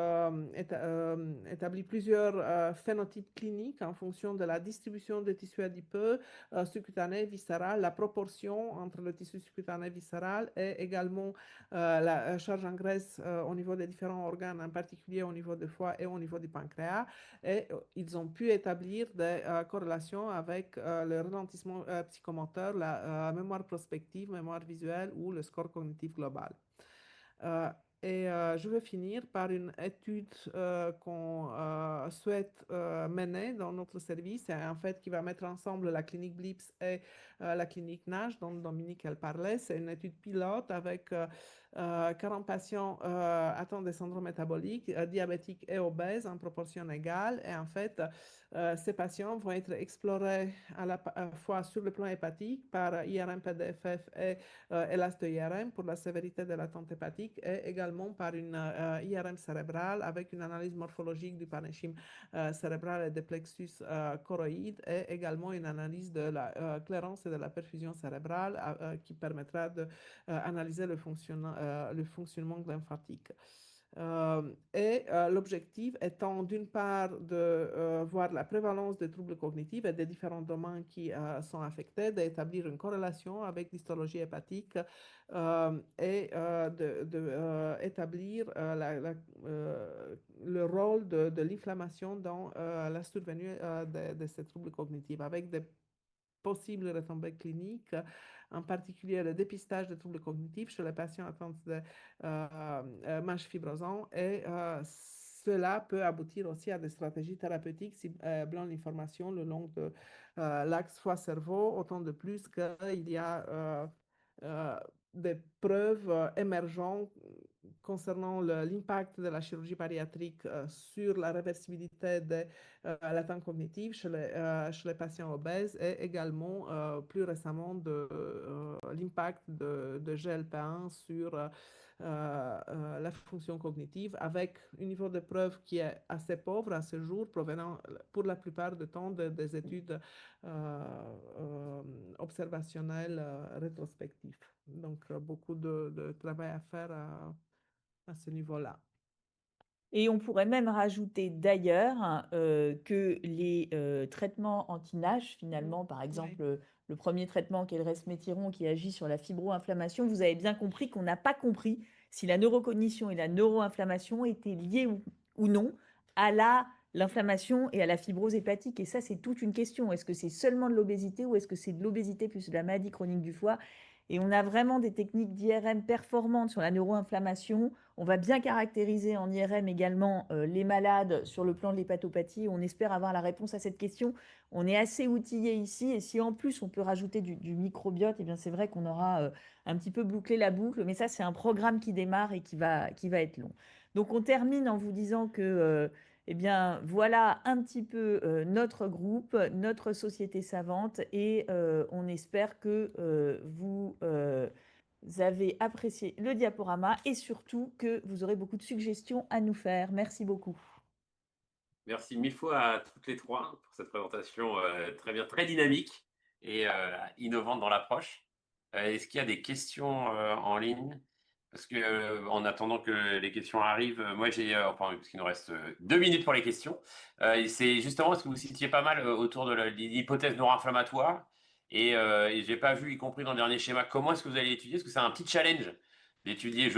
établi plusieurs phénotypes cliniques en fonction de la distribution des tissus adipeux, sous-cutanés, viscéral, la proportion entre le tissu sous-cutané viscéral et également la charge en graisse au niveau des différents organes, en particulier au niveau du foie et au niveau du pancréas. Et ils ont pu établir des corrélations avec le ralentissement psychomoteur, la mémoire prospective, mémoire visuelle ou le score cognitif global. Et je vais finir par une étude qu'on souhaite mener dans notre service, et en fait qui va mettre ensemble la clinique BLIPS et la clinique NASH dont Dominique elle parlait. C'est une étude pilote avec 40 patients atteints de syndrome métabolique, diabétiques et obèses en proportion égale. Et en fait, ces patients vont être explorés à la fois sur le plan hépatique par IRM-PDFF et élasto-IRM pour la sévérité de l'attente hépatique, et également par une IRM cérébrale avec une analyse morphologique du parenchyme cérébral et des plexus choroïdes, et également une analyse de la clairance et de la perfusion cérébrale qui permettra d'analyser le fonctionnement lymphatique. L'objectif étant d'une part de voir la prévalence des troubles cognitifs et des différents domaines qui sont affectés, d'établir une corrélation avec l'histologie hépatique et d'établir le rôle de l'inflammation dans la survenue de ces troubles cognitifs avec des possibles retombées cliniques, en particulier le dépistage des troubles cognitifs chez les patients atteints de MASH fibrosant, et cela peut aboutir aussi à des stratégies thérapeutiques ciblant l'information le long de l'axe foie-cerveau, autant de plus qu'il y a des preuves émergentes concernant l'impact de la chirurgie bariatrique sur la réversibilité de l'atteinte cognitive chez les patients obèses, et également plus récemment de l'impact de GLP-1 sur la fonction cognitive, avec un niveau de preuve qui est assez pauvre à ce jour, provenant pour la plupart du temps des études observationnelles rétrospectives. Donc, beaucoup de travail à faire à ce niveau-là. Et on pourrait même rajouter d'ailleurs que les traitements anti-NASH, finalement, par exemple, le premier traitement qui est le resmetirom qui agit sur la fibro-inflammation, vous avez bien compris qu'on n'a pas compris si la neurocognition et la neuroinflammation étaient liées ou non à l'inflammation et à la fibrose hépatique. Et ça, c'est toute une question. Est-ce que c'est seulement de l'obésité ou est-ce que c'est de l'obésité plus de la maladie chronique du foie? Et on a vraiment des techniques d'IRM performantes sur la neuroinflammation. On va bien caractériser en IRM également les malades sur le plan de l'hépatopathie. On espère avoir la réponse à cette question. On est assez outillé ici, et si en plus on peut rajouter du microbiote, eh bien c'est vrai qu'on aura un petit peu bouclé la boucle. Mais ça, c'est un programme qui démarre et qui va être long. Donc on termine en vous disant que eh bien, voilà un petit peu notre groupe, notre société savante, et on espère que vous avez apprécié le diaporama et surtout que vous aurez beaucoup de suggestions à nous faire. Merci beaucoup. Merci mille fois à toutes les trois pour cette présentation très bien, très dynamique et innovante dans l'approche. Est-ce qu'il y a des questions en ligne? Parce que en attendant que les questions arrivent, moi j'ai, enfin, parce qu'il nous reste 2 minutes pour les questions. Et c'est justement ce que vous citiez pas mal autour de l'hypothèse neuro-inflammatoire. Et j'ai pas vu, y compris dans le dernier schéma, comment est-ce que vous allez étudier? Est-ce que c'est un petit challenge d'étudier,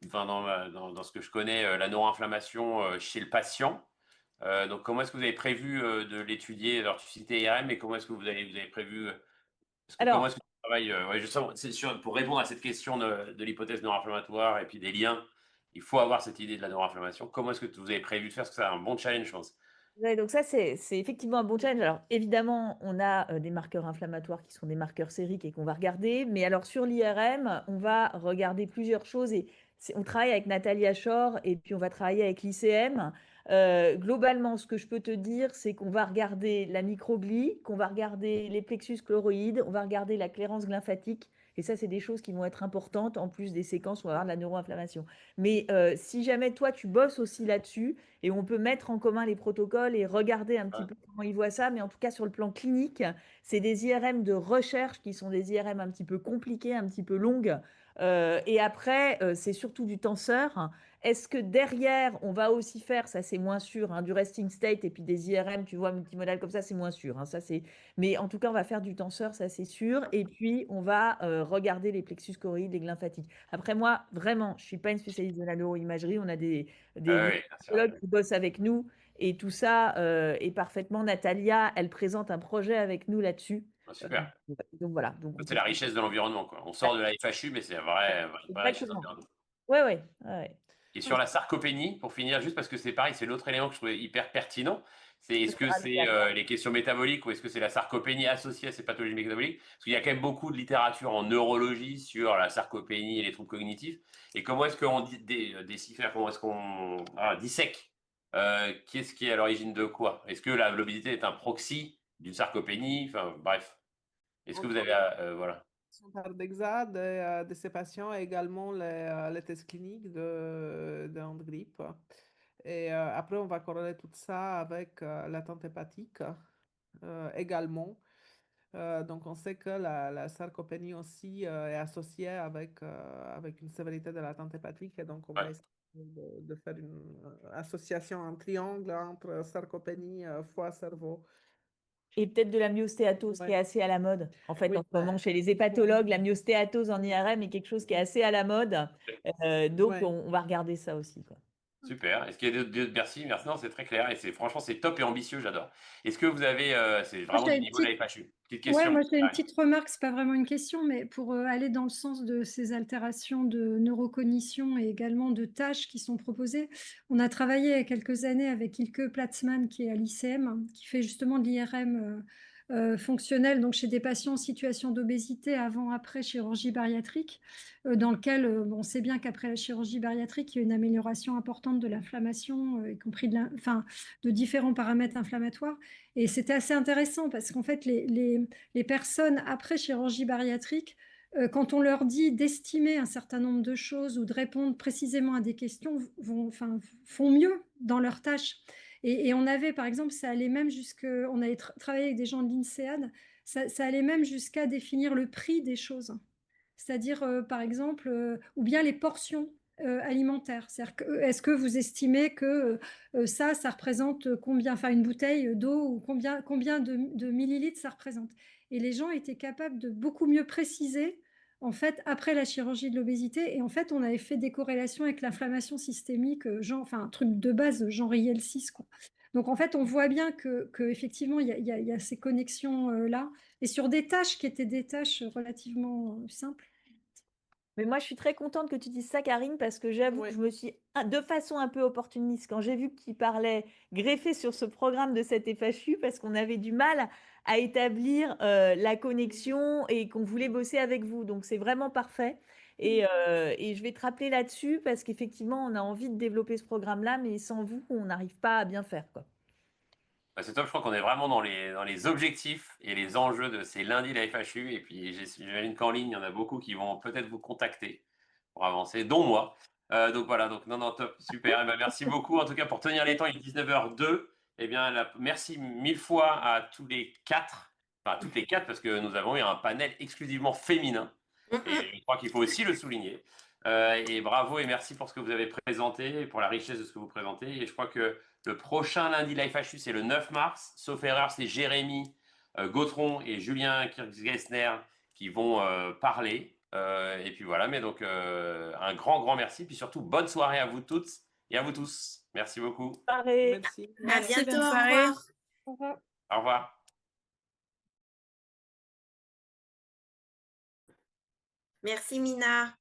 enfin, dans ce que je connais, la neuroinflammation chez le patient? Donc, comment est-ce que vous avez prévu de l'étudier? Alors, tu citais IRM, mais comment est-ce que vous avez prévu comment est-ce que tu travailles ouais, justement, c'est sûr, pour répondre à cette question de l'hypothèse neuroinflammatoire et puis des liens, il faut avoir cette idée de la neuroinflammation. Comment est-ce que vous avez prévu de faire? Parce que c'est un bon challenge, je pense. Ouais, donc ça, c'est effectivement un bon challenge. Alors, évidemment, on a des marqueurs inflammatoires qui sont des marqueurs sériques et qu'on va regarder. Mais alors, sur l'IRM, on va regarder plusieurs choses. Et on travaille avec Nathalie Achor et puis on va travailler avec l'ICM. Globalement, ce que je peux te dire, c'est qu'on va regarder la microglie, qu'on va regarder les plexus choroïdes, on va regarder la clairance glymphatique. Et ça, c'est des choses qui vont être importantes en plus des séquences où on va avoir de la neuroinflammation. Mais si jamais toi, tu bosses aussi là-dessus, et on peut mettre en commun les protocoles et regarder un petit peu comment ils voient ça, mais en tout cas sur le plan clinique, c'est des IRM de recherche qui sont des IRM un petit peu compliquées, un petit peu longues. Et après, c'est surtout du tenseur. Est-ce que derrière, on va aussi faire, ça c'est moins sûr, hein, du resting state et puis des IRM, tu vois, multimodal comme ça, c'est moins sûr. Hein, ça, mais en tout cas, on va faire du tenseur, ça c'est sûr. Et puis, on va regarder les plexus choroïdes, les glymphatiques. Après, moi, vraiment, je ne suis pas une spécialiste de la neuroimagerie. On a des Oui, bien sûr. psychologues qui bossent avec nous. Et tout ça est parfaitement. Natalia, elle présente un projet avec nous là-dessus. Super. Donc voilà. Donc, C'est la richesse de l'environnement, quoi. On sort de la FHU, mais c'est vraie richesse exactement. d'environnement. Ouais. Et sur la sarcopénie, pour finir, juste parce que c'est pareil, c'est l'autre élément que je trouvais hyper pertinent. Est-ce que c'est les questions métaboliques ou est-ce que c'est la sarcopénie associée à ces pathologies métaboliques? Parce qu'il y a quand même beaucoup de littérature en neurologie sur la sarcopénie et les troubles cognitifs. Et comment est-ce qu'on décifre, comment est-ce qu'on dissèque qu'est-ce qui est à l'origine de quoi? Est-ce que l'obésité est un proxy d'une sarcopénie? Enfin, bref. Est-ce que vous avez... voilà. Par DEXA de ces patients et également les tests cliniques de hand-grip. Et après, on va corréler tout ça avec l'attente hépatique également. Donc, on sait que la sarcopénie aussi est associée avec une sévérité de l'attente hépatique. Et donc, on va essayer de faire une association en triangle entre sarcopénie, foie, cerveau. Et peut-être de la myostéatose qui est assez à la mode. En fait, en ce moment, chez les hépatologues, la myostéatose en IRM est quelque chose qui est assez à la mode. Donc, on va regarder ça aussi, quoi. Super. Est-ce qu'il y a d'autres... Merci, non, c'est très clair. Et franchement, c'est top et ambitieux, j'adore. Est-ce que vous avez... c'est vraiment du niveau de la FHU. Petite question. Moi j'ai une petite remarque, c'est pas vraiment une question, mais pour aller dans le sens de ces altérations de neurocognition et également de tâches qui sont proposées, on a travaillé il y a quelques années avec Ilke Platzmann qui est à l'ICM, qui fait justement de l'IRM fonctionnel, donc chez des patients en situation d'obésité avant-après chirurgie bariatrique, dans lequel on sait bien qu'après la chirurgie bariatrique, il y a une amélioration importante de l'inflammation, y compris de différents paramètres inflammatoires. Et c'était assez intéressant parce qu'en fait, les personnes après chirurgie bariatrique, quand on leur dit d'estimer un certain nombre de choses ou de répondre précisément à des questions, font mieux dans leurs tâches. Et on avait, par exemple, ça allait même on avait travaillé avec des gens de l'INSEAD, ça allait même jusqu'à définir le prix des choses. C'est-à-dire, par exemple, ou bien les portions alimentaires. C'est-à-dire est-ce que vous estimez que ça représente combien, enfin une bouteille d'eau ou combien de millilitres ça représente? Et les gens étaient capables de beaucoup mieux préciser en fait après la chirurgie de l'obésité. Et en fait, on avait fait des corrélations avec l'inflammation systémique, un truc de base, genre IL-6, quoi. Donc en fait, on voit bien que effectivement, il y a ces connexions là, et sur des tâches qui étaient des tâches relativement simples. Mais moi, je suis très contente que tu dises ça, Karine, parce que j'avoue que je me suis, de façon un peu opportuniste, quand j'ai vu que tu parlais greffé sur ce programme de cette FHU, parce qu'on avait du mal à établir la connexion et qu'on voulait bosser avec vous. Donc, c'est vraiment parfait. Et je vais te rappeler là-dessus, parce qu'effectivement, on a envie de développer ce programme-là, mais sans vous, on n'arrive pas à bien faire, quoi. C'est top, je crois qu'on est vraiment dans les objectifs et les enjeux de ces lundis de la FHU. Et puis, j'imagine qu'en ligne, il y en a beaucoup qui vont peut-être vous contacter pour avancer, dont moi. Donc voilà, donc non, top, super. Et ben, merci beaucoup, en tout cas, pour tenir les temps. Il est 19h02. Eh bien, merci mille fois à tous les quatre, enfin, toutes les quatre, parce que nous avons eu un panel exclusivement féminin. Et je crois qu'il faut aussi le souligner. Et bravo et merci pour ce que vous avez présenté et pour la richesse de ce que vous présentez. Et je crois que le prochain lundi de la FHU, c'est le 9 mars. Sauf erreur, c'est Jérémy Gautron et Julien Kirchgessner qui vont parler. Et puis voilà, mais donc un grand merci. Puis surtout, bonne soirée à vous toutes et à vous tous. Merci beaucoup. Merci. À bientôt. bonne Au soirée. revoir. Au revoir. Au revoir. Merci, Mina.